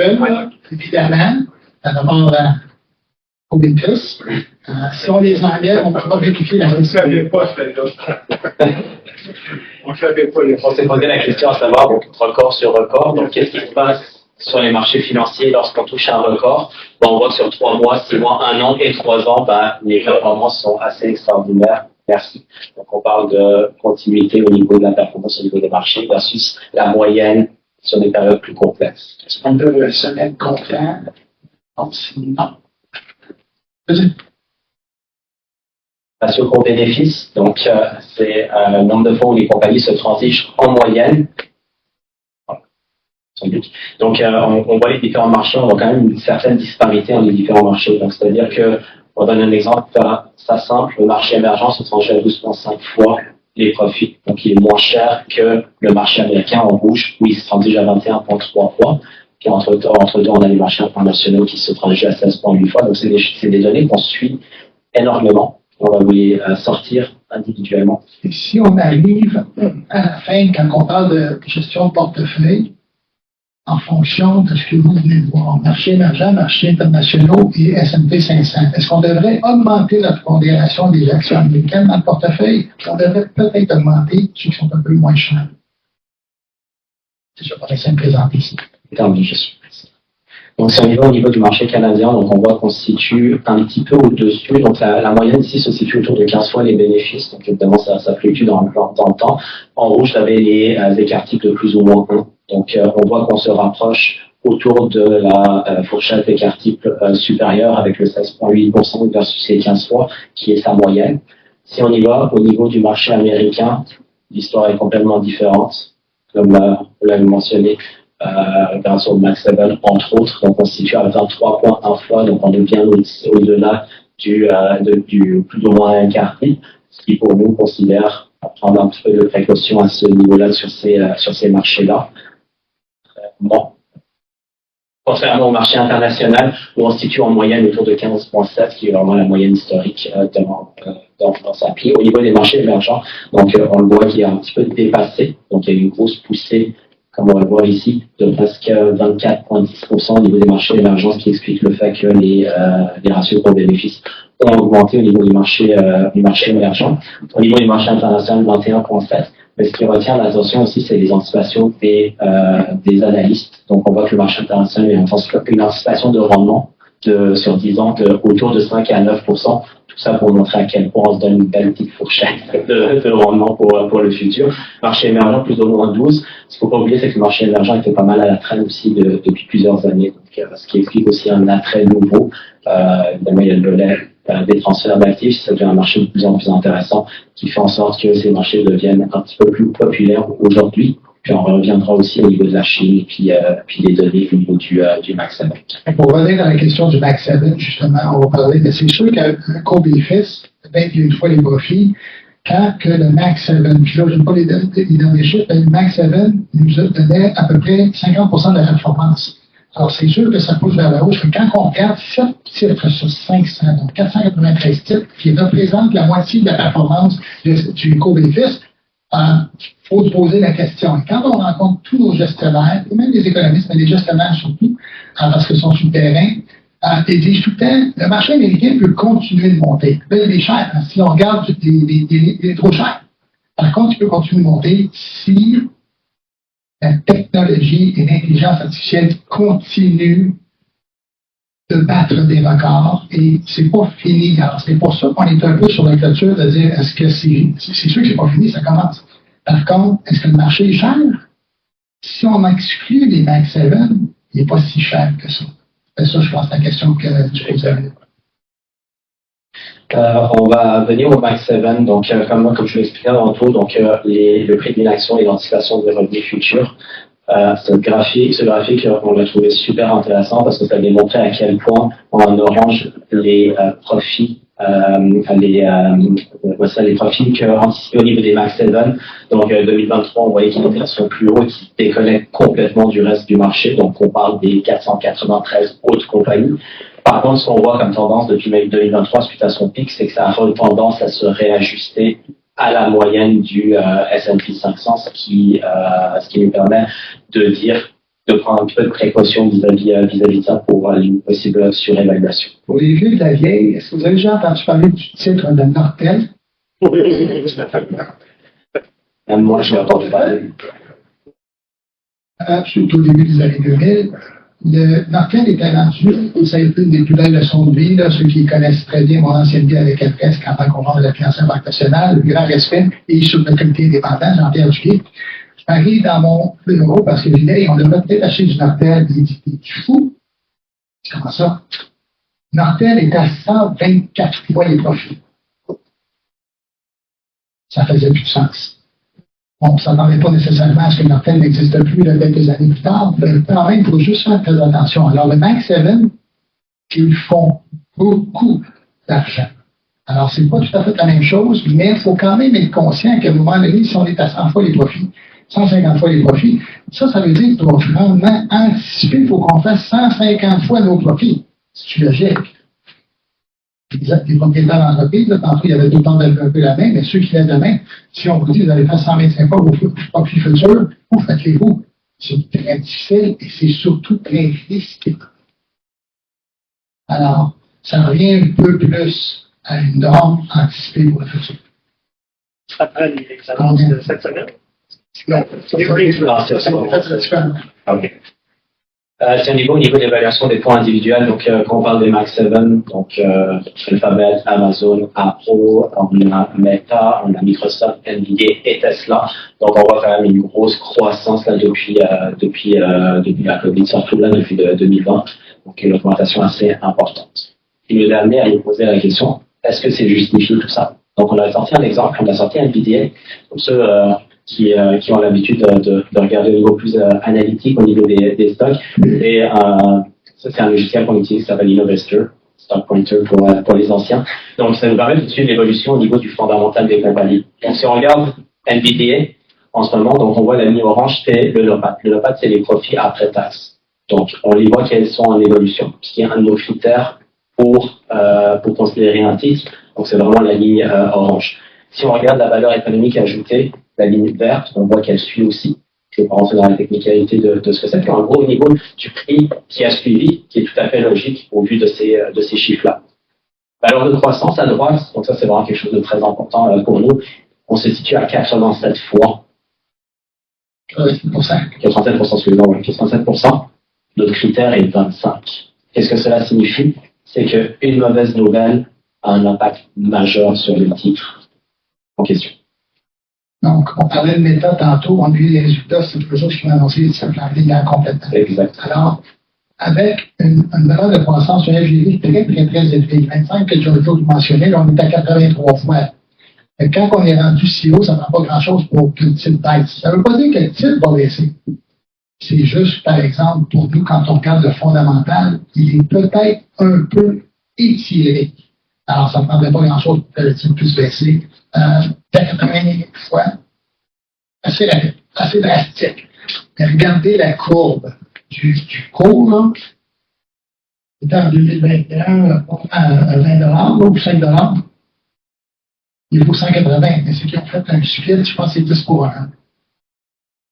évidemment. D'abord, Olympus. Si on les enlève, on ne peut pas vérifier la réussite. On ne savait pas. On s'est posé la question à savoir, donc, record sur record. Donc, qu'est-ce qui se passe sur les marchés financiers lorsqu'on touche un record? Bon, on voit que sur 3 mois, 6 mois, 1 an et 3 ans, les performances sont assez extraordinaires. Merci. Donc, on parle de continuité au niveau de la performance au niveau des marchés versus la moyenne sur des périodes plus complexes. Est-ce qu'on peut se mettre content? Non. Ratio court-bénéfice, donc c'est le nombre de fois où les compagnies se transigent en moyenne. Donc on voit les différents marchés, on voit quand même une certaine disparité entre les différents marchés. Donc c'est-à-dire que, on donne un exemple, ça simple, le marché émergent se transige à 12,5 fois les profits, donc il est moins cher que le marché américain en rouge, où il se transige à 21,3 fois. Puis entre deux, on a les marchés internationaux qui se transigent à 16,8 fois. Donc c'est des données qu'on suit énormément. On va vous les sortir individuellement. Et si on arrive à la fin, quand on parle de gestion de portefeuille, en fonction de ce que vous venez de voir, marché émergent, marché internationaux et S&P 500, est-ce qu'on devrait augmenter notre pondération des actions américaines dans le portefeuille? On devrait peut-être augmenter ceux qui sont un peu moins chers. C'est ça qu'on essaie de présenter ici. C'est ambitieux. Donc, si on y va au niveau du marché canadien, donc on voit qu'on se situe un petit peu au-dessus. Donc, la moyenne ici se situe autour de 15 fois les bénéfices. Donc, évidemment, ça fluctue dans le temps. En rouge, vous avez les écarts types de plus ou moins 1. Donc, on voit qu'on se rapproche autour de la fourchette écart type supérieure avec le 16,8% versus les 15 fois, qui est sa moyenne. Si on y va au niveau du marché américain, l'histoire est complètement différente. Comme vous l'avez mentionné, grâce au Mag 7, entre autres, donc on se situe à 23,1 fois, donc on est bien au-delà du plus ou moins un quart, ce qui pour nous considère prendre un petit peu de précaution à ce niveau-là sur ces marchés-là. ment. Contrairement au marché international, où on se situe en moyenne autour de 15,7, qui est vraiment la moyenne historique dans sa plie. Au niveau des marchés émergents, donc on le voit qui est un petit peu dépassé. Donc il y a une grosse poussée, comme on le voit ici, de presque 24,10% au niveau des marchés émergents, ce qui explique le fait que les ratios pour bénéfices ont augmenté au niveau du marché émergent. Au niveau du marché international, 21,7. Mais ce qui retient l'attention aussi, c'est les anticipations des analystes. Donc, on voit que le marché international est une anticipation de rendement sur 10 ans autour de 5 à 9%. Tout ça pour montrer à quel point on se donne une belle petite fourchette de rendement pour le futur. Marché émergent, plus ou moins 12. Ce qu'il faut pas oublier, c'est que le marché émergent était pas mal à la traîne aussi depuis plusieurs années. Donc, ce qui explique aussi un attrait nouveau. Évidemment, il y a le volet des transferts d'actifs, ça devient un marché de plus en plus intéressant, qui fait en sorte que ces marchés deviennent un petit peu plus populaires aujourd'hui. Puis on reviendra aussi au niveau de la Chine, puis des données au niveau du Max 7. Pour revenir à la question du Max 7, justement, on va parler, mais c'est sûr qu'un co-bénéfice, peut-être une fois les profits, quand que le Max 7, puis là, je n'ai pas les derniers chiffres, mais le Max 7 nous a donné à peu près 50% de la performance. Alors, c'est sûr que ça pousse vers la hausse, que quand on regarde 7 titres sur 500, donc 493 titres, qui représentent la moitié de la performance du co-bénéfice, il faut se poser la question. Et quand on rencontre tous nos gestionnaires, et même les économistes, mais les gestionnaires surtout, parce qu'ils sont sur le terrain, ils disent tout le temps, le marché américain peut continuer de monter. Là, il est cher. Si on regarde, il est trop cher. Par contre, il peut continuer de monter si la technologie et l'intelligence artificielle continuent de battre des records et c'est pas fini. Alors, c'est pour ça qu'on est un peu sur la clôture de dire est-ce que c'est sûr que c'est pas fini, ça commence. Par contre, est-ce que le marché est cher? Si on exclut les Max 7, il n'est pas si cher que ça. C'est ça, je pense, la question que tu posais. On va venir au Max 7. Donc, comme je l'expliquais tantôt, donc le prix d'une action et l'anticipation des revenus futurs. Ce graphique, on l'a trouvé super intéressant parce que ça démontrait à quel point en orange les profits, les profits anticipés au niveau des Max 7. Donc 2023, on voyait qu'ils étaient sur plus haut et qui décollaient complètement du reste du marché. Donc on parle des 493 autres compagnies. Par contre, ce qu'on voit comme tendance depuis 2023 suite à son pic, c'est que ça a tendance à se réajuster à la moyenne du S&P 500, ce qui nous permet de prendre un petit peu de précaution vis-à-vis de ça pour une possible surévaluation. Pour les vieux de la vieille, est-ce que vous avez déjà entendu parler du titre de Nortel? Même moi, je n'ai pas entendu parler. Surtout au début des années 2000. Nortel était rendu, ça a été une des plus belles leçons de vie, là, ceux qui connaissent très bien mon ancienne vie avec Adresse, quand on parle de la financière Banque nationale, le grand respect, et sur le comité indépendant, Jean-Pierre Duguay. J'arrive dans mon bureau parce que je disais, on devrait peut-être acheter du Nortel. Il dit, t'es fou? Comment ça? Nortel est à 124 fois les profits. Ça faisait plus de sens. Bon, ça n'en pas nécessairement à ce que Nortel n'existe plus là, quelques années plus tard, mais quand même, il faut juste faire très attention. Alors, le Max 7, ils font beaucoup d'argent. Alors, c'est pas tout à fait la même chose, mais il faut quand même être conscient qu'à un moment donné, si on est à 100 fois les profits, 150 fois les profits, ça veut dire qu'il faut vraiment anticiper, il faut qu'on fasse 150 fois nos profits. C'est logique. Les propriétaires d'entreprise, tantôt, il y avait tout le temps d'être un peu la main, mais ceux qui lèvent la main, si on vous dit, vous allez faire 125 fois vos profits futurs, vous faites-les-vous. C'est très difficile et c'est surtout très risqué. Alors, ça revient un peu plus à une norme anticipée pour le futur. Après les annonces de cette semaine? Non, OK. C'est au niveau de l'évaluation des points individuels. Donc, quand on parle des Max 7, donc Alphabet, Amazon, Apple, on a Meta, on a Microsoft, Nvidia et Tesla. Donc, on voit quand même une grosse croissance là depuis la COVID, surtout là depuis 2020. Donc, une augmentation assez importante. Il nous a amené à nous poser la question, est-ce que c'est justifié tout ça? Donc, on a sorti un exemple, on a sorti Nvidia. Pour ceux qui ont l'habitude de regarder au niveau plus analytique au niveau des stocks. Et ça, c'est un logiciel qu'on utilise qui s'appelle Innovestor, Stock Pointer pour les anciens. Donc, ça nous permet de suivre l'évolution au niveau du fondamental des compagnies. Donc, si on regarde Nvidia, en ce moment. Donc, on voit la ligne orange, c'est le NOPAT. Le NOPAT, c'est les profits après taxes. Donc, on les voit qu'elles sont en évolution, ce qui est un de nos critères pour considérer un titre. Donc, c'est vraiment la ligne orange. Si on regarde la valeur économique ajoutée, la ligne verte, on voit qu'elle suit aussi. Je ne vais pas rentrer dans la technicalité de ce que c'est, mais en gros, au niveau du prix qui a suivi, qui est tout à fait logique au vu de ces chiffres-là. Valeur de croissance à droite, donc ça, c'est vraiment quelque chose de très important pour nous. On se situe à 87 fois. 87%, excusez-moi, 87%. Notre critère est 25. Qu'est-ce que cela signifie? C'est qu'une mauvaise nouvelle a un impact majeur sur le titre en question. Donc, on parlait de méthode tantôt, on a vu les résultats, c'est quelque chose qui m'a annoncé, ça planté complètement. Exact. Alors, avec une valeur de croissance sur LGV très élevée, 25 que Giorgio mentionnait, là, on est à 83 fois. Et quand on est rendu si haut, ça ne prend pas grand-chose pour que le titre baisse. Ça ne veut pas dire que le titre va baisser. C'est juste, par exemple, pour nous, quand on regarde le fondamental, il est peut-être un peu étiré. Alors, ça ne prendrait pas grand-chose pour que le titre puisse baisser. 80 fois, assez rapide, assez drastique. Mais regardez la courbe du cours, là. C'était en 2021 à 20 ou 5 il vaut 180, mais ceux qui ont fait un split, je pense que c'est 10 pour 1.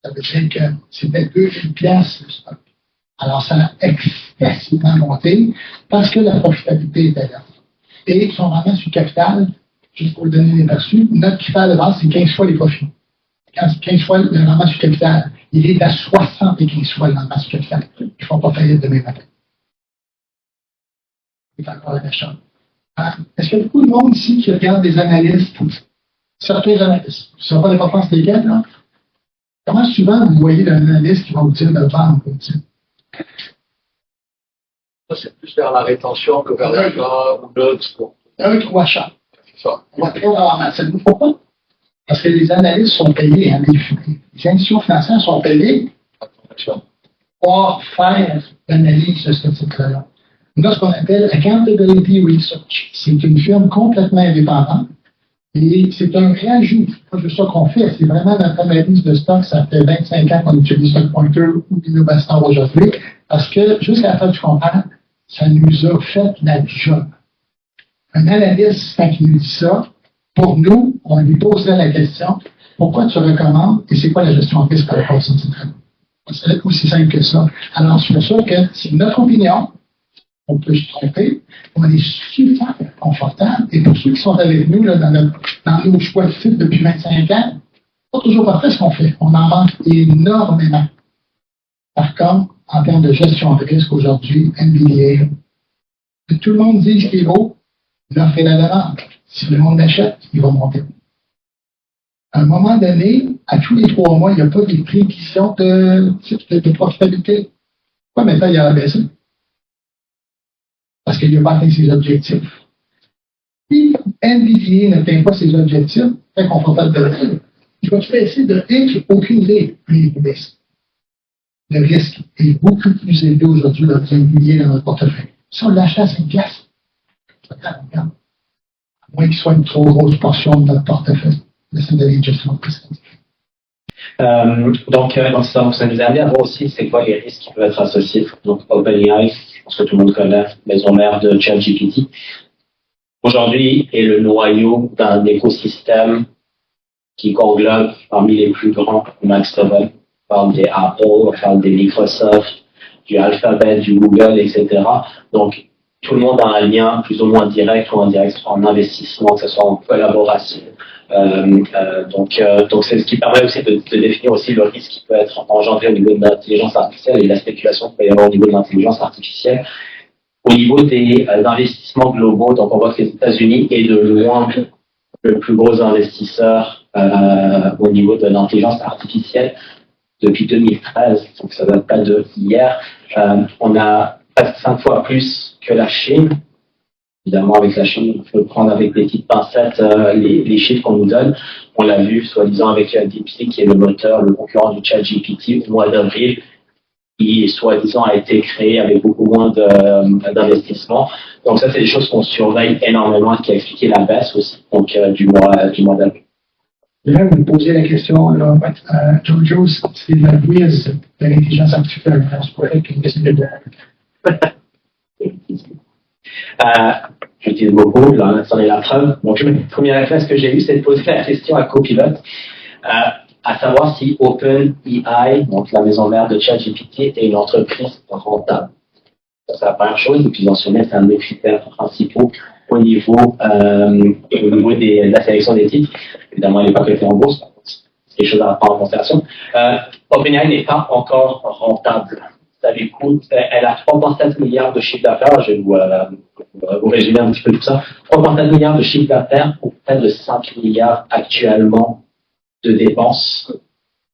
Ça veut dire que c'était 2000 piastres le stock. Alors, ça a excessivement monté parce que la profitabilité était là. Et son rendement sur le capital, juste pour le donner des perçus, notre critère de base, c'est 15 fois les profits. 15 fois le rendement sur le capital. Il est à 75 fois le rendement sur le capital. Ils ne font pas faillite demain matin. C'est encore la chose. Est-ce qu'il y a beaucoup de monde ici qui regarde des analystes, certains analystes, je ne sais pas l'importance desquels, là? Comment souvent vous voyez un analyste qui va vous dire de vendre? Ça, c'est plus vers la rétention que vers l'achat ou l'autre. Un ou achat. C'est ça. On va très rarement. Ça ne nous faut pas. Parce que les analystes sont payés, hein, les institutions financières sont payées pour faire l'analyse de ce titre-là. On a ce qu'on appelle Accountability Research. C'est une firme complètement indépendante et c'est un réajout. C'est pas juste ça qu'on fait, c'est vraiment notre analyse de stock. Ça fait 25 ans qu'on utilise Stock Pointer ou InnovaStar aujourd'hui parce que jusqu'à la fin du compte, ça nous a fait la job. Un analyste, quand il nous dit ça, pour nous, on lui poserait la question, pourquoi tu recommandes et c'est quoi la gestion en risque par rapport à ce titre-là? C'est aussi simple que ça. Alors, c'est pour ça que c'est notre opinion. On peut se tromper. On est super confortable. Et pour ceux qui sont avec nous là, dans nos choix de titres depuis 25 ans, pas toujours parfait ce qu'on fait. On en manque énormément. Par contre, en termes de gestion de risque aujourd'hui, MBA, tout le monde dit ce qui est beau, l'offre et la demande. Si le monde l'achète, il va monter. À un moment donné, à tous les 3 mois, il n'y a pas des prévisions de profitabilité. Pourquoi maintenant il y a baissé? Parce qu'il n'a pas atteint ses objectifs. Si NVDA n'atteint pas ses objectifs, très confortable de dire, il va baisser de X, aucune idée, mais il baisse. Le risque est beaucoup plus élevé aujourd'hui dans les immobiliers dans notre portefeuille. Si on l'achète à 5 piastres, regarde. À moins qu'il soit une trop grosse portion de notre portefeuille. Laissez donner une gestion plus. Donc, ça nous a amené à voir aussi c'est quoi les risques qui peuvent être associés. Donc, OpenAI, je pense que tout le monde connaît, maison mère de ChatGPT. Aujourd'hui, est le noyau d'un écosystème qui englobe parmi les plus grands Max Level. On parle des Apple, on parle des Microsoft, du Alphabet, du Google, etc. Donc, tout le monde a un lien plus ou moins direct ou indirect, soit en investissement, que ce soit en collaboration. Donc c'est ce qui permet aussi de définir aussi le risque qui peut être engendré au niveau de l'intelligence artificielle et la spéculation qu'il peut y avoir au niveau de l'intelligence artificielle. Au niveau des investissements globaux, donc on voit que les États-Unis est de loin le plus gros investisseur au niveau de l'intelligence artificielle depuis 2013, donc ça date pas de hier. On a presque 5 fois plus que la Chine. Évidemment, avec la Chine, on peut prendre avec des petites pincettes les chiffres qu'on nous donne. On l'a vu, soi-disant, avec DeepSeek, qui est le moteur, le concurrent du ChatGPT, au mois d'avril, qui, soi-disant, a été créé avec beaucoup moins d'investissement. Donc ça, c'est des choses qu'on surveille énormément, qui a expliqué la baisse aussi, donc du mois d'avril. Je vais vous poser la question, là, Jojo, c'est la quiz de l'intelligence artificielle. On se pourrait que vous décidez de J'utilise beaucoup, là, c'en est la preuve. Donc, la première classe que j'ai eue, c'est de poser la question à Copilot, à savoir si OpenAI, donc la maison mère de ChatGPT, était une entreprise rentable. Ça, c'est la première chose. Et puis, mentionner, c'est un des critères principaux au niveau de la sélection des titres. Évidemment, elle n'est pas cotée en bourse. C'est quelque chose à prendre en considération. OpenAI n'est pas encore rentable. Ça lui coûte, elle a 3,7 milliards de chiffre d'affaires. Je vais vous résumer un petit peu tout ça. 3,7 milliards de chiffre d'affaires pour près de 5 milliards actuellement de dépenses.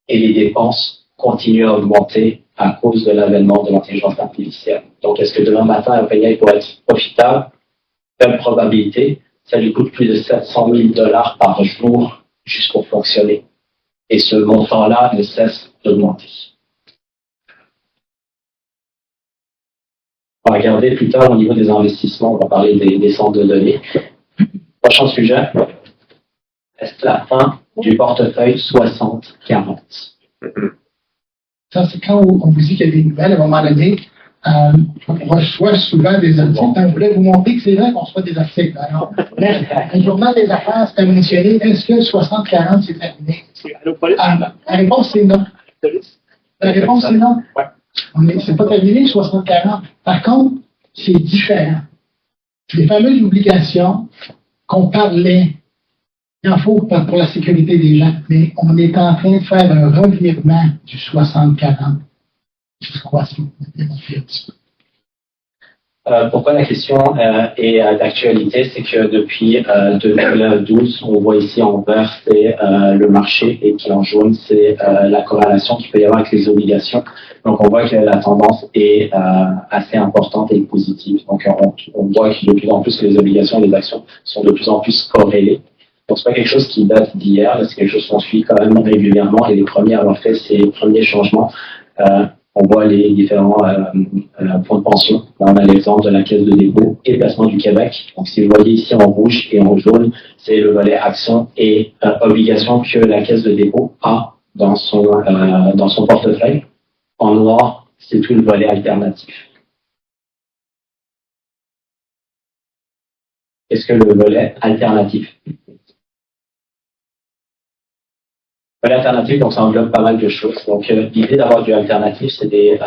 Et les dépenses continuent à augmenter à cause de l'avènement de l'intelligence artificielle. Donc, est-ce que demain matin, OpenAI pourrait être profitable? Faible probabilité. Ça lui coûte plus de 700 000 $ par jour juste pour fonctionner. Et ce montant-là ne cesse d'augmenter. On va regarder plus tard au niveau des investissements, on va parler des centres de données. Prochain sujet, est la fin du portefeuille 60-40. Ça, c'est quand on vous dit qu'il y a des nouvelles, à un moment donné, on reçoit souvent des articles. Je voulais vous montrer que c'est vrai qu'on reçoit des articles. Alors, un journal des affaires, c'est mentionné, est-ce que 60-40 c'est terminé? La réponse, c'est non. La réponse, c'est non. C'est pas terminé, 60-40. Par contre, c'est différent. Les fameuses obligations qu'on parlait, il en faut pour la sécurité des gens, mais on est en train de faire un revirement du 60-40. Je crois que c'est pourquoi la question est d'actualité, c'est que depuis 2012, on voit ici en vert, c'est le marché, et qui en jaune, c'est la corrélation qu'il peut y avoir avec les obligations. Donc, on voit que la tendance est assez importante et positive. Donc, on voit que de plus en plus que les obligations et les actions sont de plus en plus corrélées. Donc, c'est pas quelque chose qui date d'hier, c'est quelque chose qu'on suit quand même régulièrement, et les premiers à avoir fait ces premiers changements, on voit les différents fonds de pension. Là, on a l'exemple de la Caisse de dépôt et placement du Québec. Donc, si vous voyez ici en rouge et en jaune, c'est le volet actions et obligations que la Caisse de dépôt a dans son portefeuille. En noir, c'est tout le volet alternatif. Qu'est-ce que le volet alternatif? L'alternative, donc ça englobe pas mal de choses. Donc l'idée d'avoir du alternatif, c'est des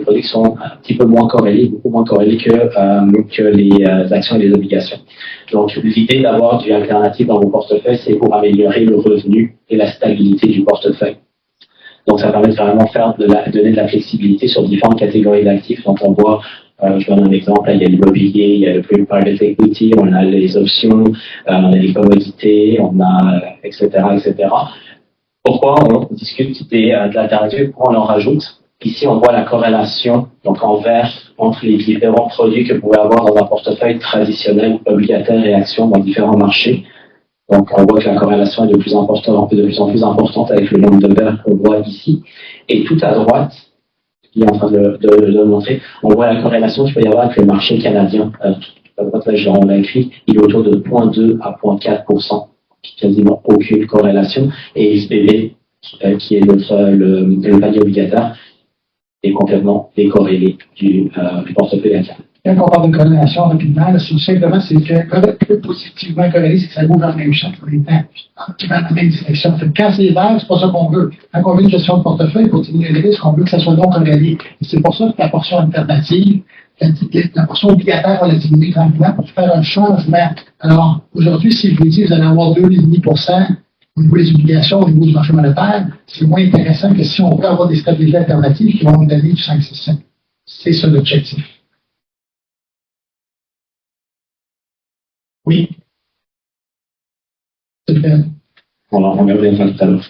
produits qui sont un petit peu moins corrélés, beaucoup moins corrélés que les actions et les obligations. Donc l'idée d'avoir du alternatif dans vos portefeuilles, c'est pour améliorer le revenu et la stabilité du portefeuille. Donc ça permet de vraiment donner de la flexibilité sur différentes catégories d'actifs. Donc on voit, je donne un exemple, là, il y a l'immobilier, il y a le private equity, on a les options, on a les commodités, on a etc. etc. Pourquoi on discute de l'alternative? Pourquoi on en rajoute? Ici, on voit la corrélation, donc en vert, entre les différents produits que vous pouvez avoir dans un portefeuille traditionnel, obligataire et actions dans différents marchés. Donc, on voit que la corrélation est de plus en plus importante avec le nombre de verts qu'on voit ici. Et tout à droite, qui est en train de le montrer, on voit la corrélation qu'il peut y avoir avec le marché canadien. Tout à droite, là, on l'a écrit, il est autour de 0,2 à 0,4%. Quasiment aucune corrélation, et SPV, qui est le panier obligataire, est complètement décorrélé du portefeuille interne. Quand on parle de corrélation rapidement, c'est simplement que positivement corrélé, c'est que ça bouge dans le même champ tout le temps, qui va dans la même direction. Quand c'est vert, c'est pas ça qu'on veut. Quand on veut une gestion de portefeuille, pour diminuer le risque, on veut que ça soit non corrélé. Et c'est pour ça que la portion alternative, la portion obligataire, on l'a diminué tranquillement pour faire un changement. Alors, aujourd'hui, si je vous dis, vous allez avoir 2,5% au niveau des obligations, au niveau du marché monétaire, c'est moins intéressant que si on peut avoir des stratégies alternatives qui vont nous donner du 5-6%. C'est ça l'objectif. Oui. C'est bien. On va revenir tout à l'heure.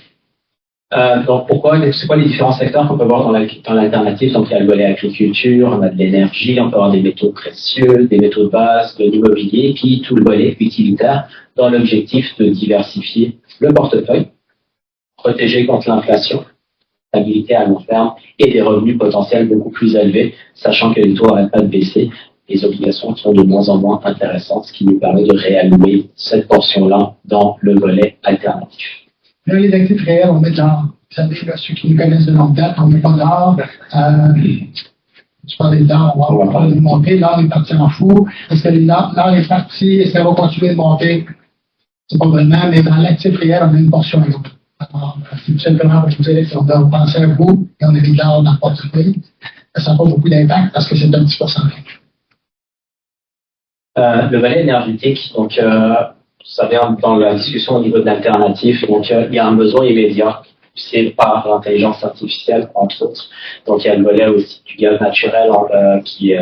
Donc, c'est quoi les différents secteurs qu'on peut voir dans l'alternative? Donc, il y a le volet agriculture, on a de l'énergie, on peut avoir des métaux précieux, des métaux de base, de l'immobilier, puis tout le volet utilitaire dans l'objectif de diversifier le portefeuille, protéger contre l'inflation, stabilité à long terme et des revenus potentiels beaucoup plus élevés, sachant que les taux n'arrêtent pas de baisser. Les obligations sont de moins en moins intéressantes, ce qui nous permet de réallouer cette portion-là dans le volet alternatif. Là, les actifs réels, on met de l'or. Vous savez, là, ceux qui nous connaissent de longue date, on met pas d'or. Tu parlais d'or, on va parler de monter. L'or est parti en fou. Est-ce que l'or est parti? Est-ce qu'elle va continuer de monter? C'est pas vraiment, mais dans l'actif réel, on a une portion à l'autre. Alors, c'est tout simplement pour vous dire qu'on doit penser à vous et on a mis de l'or dans le portefeuille. Ça n'a pas beaucoup d'impact parce que c'est un petit pourcentage. Le volet énergétique, donc ça vient dans la discussion au niveau de l'alternatif. Donc il y a un besoin immédiat, c'est par l'intelligence artificielle entre autres. Donc il y a le volet aussi du gaz naturel qui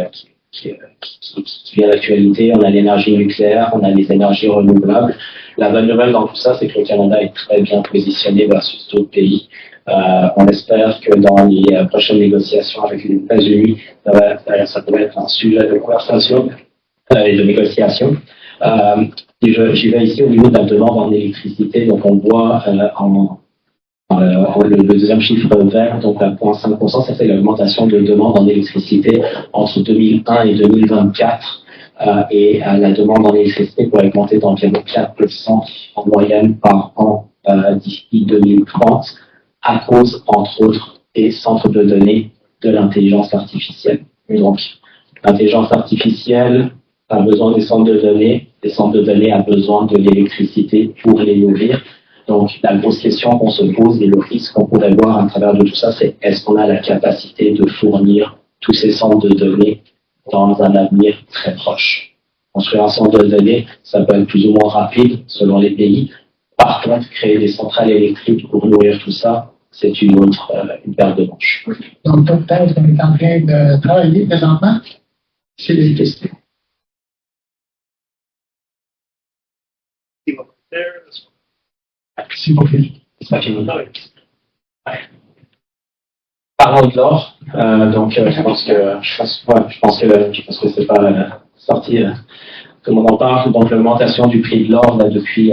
vient d'actualité. On a l'énergie nucléaire, on a les énergies renouvelables. La bonne nouvelle dans tout ça, c'est que le Canada est très bien positionné versus d'autres pays. On espère que dans les prochaines négociations avec les États-Unis, ça devrait être un sujet de conversation et de négociation. J'y vais ici au niveau de la demande en électricité. Donc on voit le deuxième chiffre vert, donc à 0,5%, ça fait l'augmentation de demande en électricité entre 2001 et 2024. Et la demande en électricité pourrait augmenter d'environ 4% en moyenne par an d'ici 2030 à cause, entre autres, des centres de données de l'intelligence artificielle. Donc, l'intelligence artificielle a besoin des centres de données a besoin de l'électricité pour les nourrir. Donc, la grosse question qu'on se pose et le risque qu'on pourrait voir à travers de tout ça, c'est est-ce qu'on a la capacité de fournir tous ces centres de données dans un avenir très proche. Construire un centre de données, ça peut être plus ou moins rapide selon les pays. Par contre, créer des centrales électriques pour nourrir tout ça, c'est une paire de manches. Donc, peut-être qu'on est en train de travailler présentement, c'est l'électricité. C'est pas fini. C'est pas fini. Ouais. Parlons de l'or, donc je pense que c'est pas sorti. Tout le monde en parle. Donc l'augmentation du prix de l'or depuis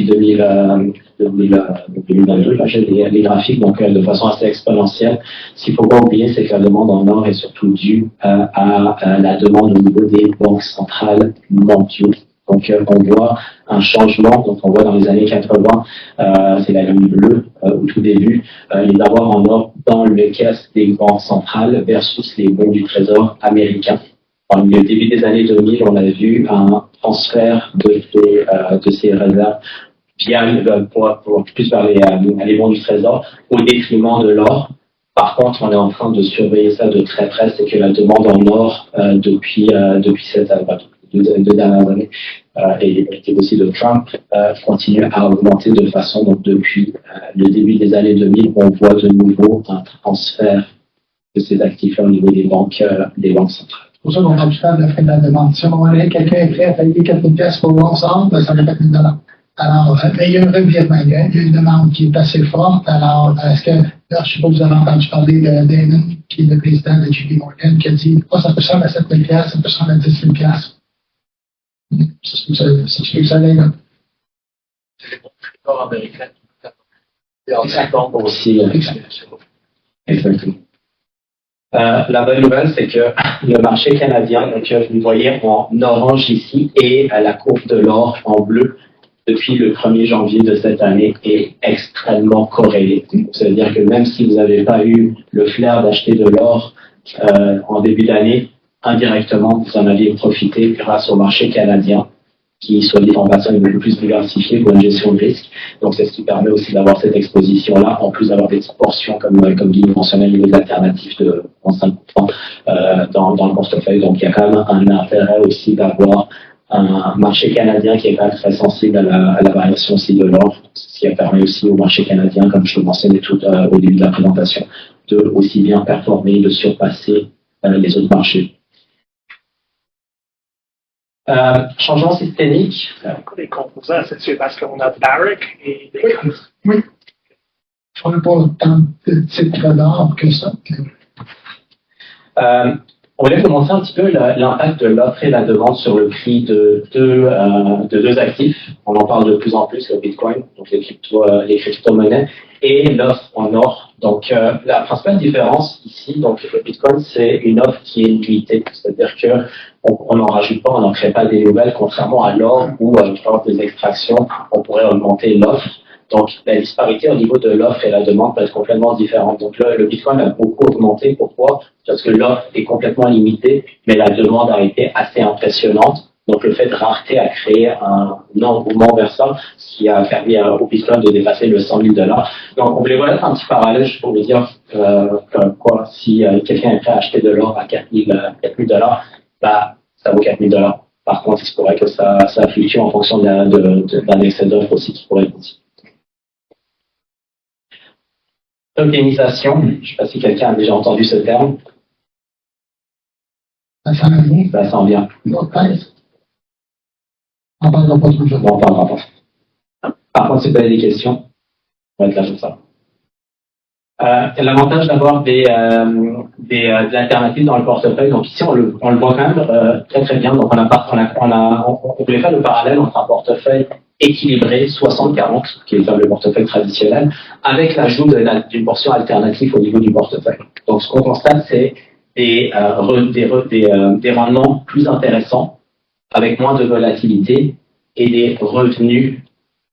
2022, là j'ai les graphiques, donc de façon assez exponentielle. Ce qu'il ne faut pas oublier, c'est que la demande en or est surtout due à la demande au niveau des banques centrales mondiales. Donc on voit un changement, donc on voit dans les années 80, c'est la ligne bleue au tout début, les avoirs en or dans les caisses des banques centrales versus les bons du trésor américain. Au début des années 2000, on a vu un transfert de ces réserves pour plus vers les bons du trésor au détriment de l'or. Par contre, on est en train de surveiller ça de très près, c'est que la demande en or depuis cette deux dernières années et les politiques aussi de Trump continue à augmenter de façon, donc depuis le début des années 2000, on voit de nouveau un transfert de ces actifs au niveau des banques centrales. C'est pour ça qu'on a du temps de faire de la demande. Si à un moment donné, quelqu'un est prêt à payer 4 pièces pour l'ensemble, ben, ça va être $1,000. Alors, mais il y a un revirement, il y a une demande qui est assez forte. Alors, est-ce que, là, je ne sais pas, vous avez entendu parler de Damon, qui est le président de JP Morgan, qui a dit, ça peut se rendre à 7 000 $, ça peut se rendre à 10 000 $. C'est ce que ça l'est, là. L'or américain. Exactement. Aussi, exactement. La bonne nouvelle, c'est que le marché canadien, donc vous voyez en orange ici, et la courbe de l'or en bleu, depuis le 1er janvier de cette année, est extrêmement corrélée. C'est-à-dire que même si vous n'avez pas eu le flair d'acheter de l'or en début d'année, indirectement, vous en aviez profité grâce au marché canadien, qui, soit dit en passant, est beaucoup plus diversifié pour une gestion de risque. Donc, c'est ce qui permet aussi d'avoir cette exposition-là, en plus d'avoir des proportions, comme Guy mentionnait, au niveau de l'alternative de 5% dans le portefeuille. Donc, il y a quand même un intérêt aussi d'avoir un marché canadien qui est quand même très sensible à la variation aussi de l'or, ce qui permet aussi au marché canadien, comme je le mentionnais tout au début de la présentation, de aussi bien performer, de surpasser les autres marchés. Changement systémique. Les composants, c'est parce qu'on a Barrick et des Oui. On n'a pas tant de titres d'or que ça. On voulait vous montrer un petit peu l'impact de l'offre et la demande sur le prix de deux actifs. On en parle de plus en plus, le Bitcoin, donc les crypto-monnaies, et l'offre en or. Donc, la principale différence ici, donc le Bitcoin, c'est une offre qui est limitée. C'est-à-dire que on n'en rajoute pas, on n'en crée pas des nouvelles, contrairement à l'or où, lors des extractions, on pourrait augmenter l'offre. Donc, la disparité au niveau de l'offre et la demande peut être complètement différente. Donc là, le Bitcoin a beaucoup augmenté. Pourquoi? Parce que l'offre est complètement limitée, mais la demande a été assez impressionnante. Donc, le fait de rareté a créé un engouement vers ça, ce qui a permis au Bitcoin de dépasser le 100 000 $. Donc, on voulait voir un petit parallèle juste pour vous dire quoi, si quelqu'un est prêt à acheter de l'or à 4 000 $, bah, ça vaut 4 000 $. Par contre, il se pourrait que ça fluctue en fonction d'un excès d'offre aussi qui pourrait être petit. Tokenisation, je ne sais pas si quelqu'un a déjà entendu ce terme. Ça s'en vient. Ça s'en vient. L'autre thèse. On parlera pas toujours. Bon, on parlera pas. Par contre, si vous avez des questions, on va être là pour ça. L'avantage d'avoir des alternatives dans le portefeuille. Donc ici, on le voit quand même très très bien. Donc on voulait faire le parallèle entre un portefeuille équilibré 60-40, qui est le portefeuille traditionnel, avec l'ajout d'une portion alternative au niveau du portefeuille. Donc ce qu'on constate, c'est des rendements plus intéressants, avec moins de volatilité et des revenus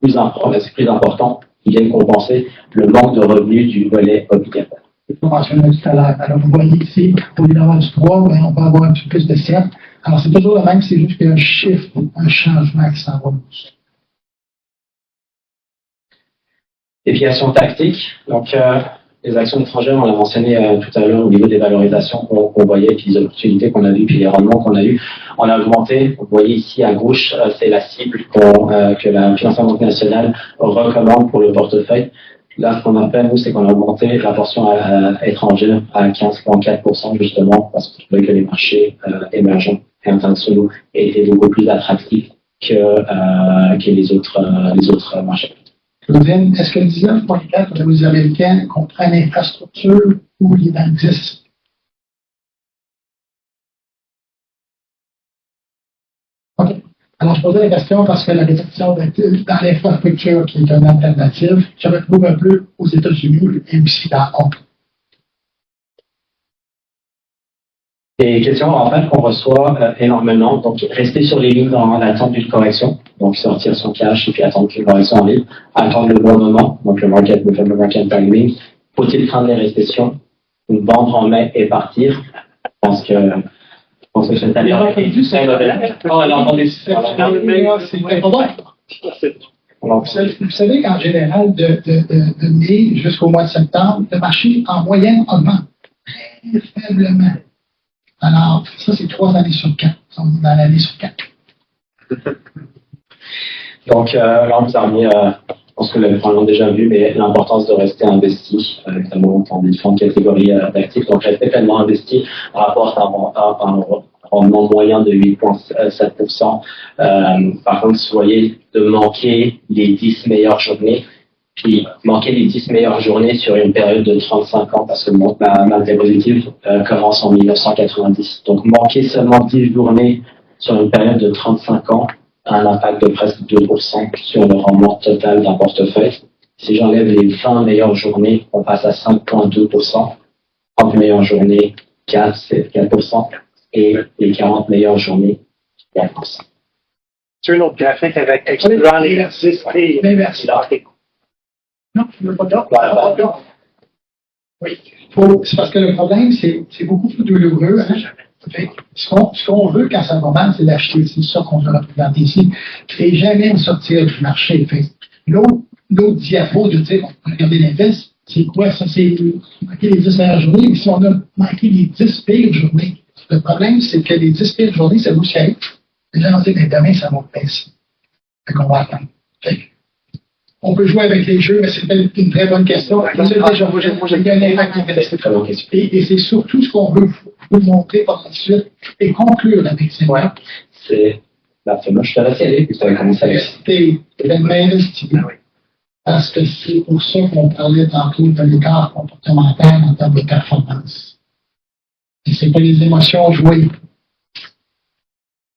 plus importants qui viennent compenser le manque de revenus du volet obligataire. Je mentionnais tout à l'heure. Alors, vous voyez ici, au lieu d'avoir du 3, on va avoir un petit peu plus de 7. Alors, c'est toujours le même, c'est juste qu'il y a un chiffre, un changement qui s'en va. Déviation tactique. Donc, les actions étrangères, on l'a mentionné tout à l'heure au niveau des valorisations qu'on voyait, puis les opportunités qu'on a vues, puis les rendements qu'on a eus. On a augmenté. Vous voyez ici à gauche, c'est la cible que la Financière Banque Nationale recommande pour le portefeuille. Là, ce qu'on a fait, nous, c'est qu'on a augmenté la portion étrangère à 15,4% justement parce qu'on trouvait que les marchés émergents et internationaux étaient beaucoup plus attractifs que les autres marchés. Claudine, est-ce que le 19,4 pour les Américains comprend l'infrastructure ou il est dans le 10? OK. Alors, je posais la question parce que la réduction dans l'infrastructure, qui est une alternative, je retrouve un peu aux États-Unis et aussi dans l'autre. Des questions, en fait, qu'on reçoit énormément. Donc, rester sur les lignes dans l'attente d'une correction. Donc, sortir son cash et puis attendre qu'une correction arrive. Attendre le bon moment. Donc, le market timing. Faut-il prendre les récessions? Vendre en mai et partir? Je pense que cette année. Vous savez qu'en général, de mai jusqu'au mois de septembre, le marché, en moyenne, augmente très faiblement. Alors, ça, c'est 3 années sur 4. On est dans l'année sur 4. Donc, là, on vous a remis, je pense que vous l'avez probablement déjà vu, mais l'importance de rester investi, notamment dans différentes catégories d'actifs. Donc, rester pleinement investi rapporte un rendement moyen de 8,7%. Par contre, si vous voyez de manquer les 10 meilleures journées, puis manquer les 10 meilleures journées sur une période de 35 ans, parce que la marque positive commence en 1990. Donc, manquer seulement 10 journées sur une période de 35 ans a un impact de presque 2% sur le rendement total d'un portefeuille. Si j'enlève les 20 meilleures journées, on passe à 5,2%. 30 meilleures journées, 4%. Et les 40 meilleures journées, 4%. Sur notre graphique avec excluant les 10 pays. Mais merci. Non, je ne veux pas d'or. Oui. C'est parce que le problème, c'est beaucoup plus douloureux. Hein? Ce qu'on veut quand ça va mal, c'est d'acheter. C'est ça qu'on veut regarder ici. Et jamais me sortir du marché. L'autre diapo de dire, on peut regarder l'indice, c'est quoi ça? C'est manquer les 10 meilleures journées. Mais si on a manqué les 10 pires journées, le problème, c'est que les 10 pires journées, ça vous sait. Et là, on dit, mais demain, ça va baisser. Fait qu'on va attendre. On peut jouer avec les jeux, mais c'est une très bonne question. Et c'est surtout ce qu'on veut vous montrer par la suite et conclure avec ces mots. C'est absolument, je te laisse y aller, vous savez comment ça va. Rester pleinement investi. Parce que c'est pour ça qu'on parlait tantôt de l'écart comportemental en termes de performance. Et c'est pas les émotions jouées.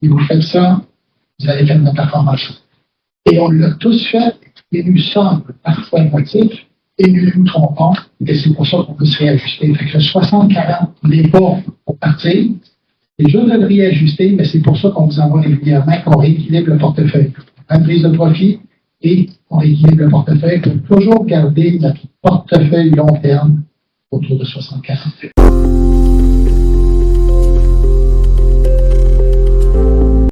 Et vous faites ça, vous allez faire une performance. Et on l'a tous fait. Et nous sommes parfois émotifs et nous nous trompons, et c'est pour ça qu'on peut se réajuster. Fait que le 60-40 n'est pas pour partir, c'est juste de le réajuster, mais c'est pour ça qu'on vous envoie régulièrement, qu'on rééquilibre le portefeuille. Une prise de profit et on équilibre le portefeuille pour toujours garder notre portefeuille long terme autour de 75.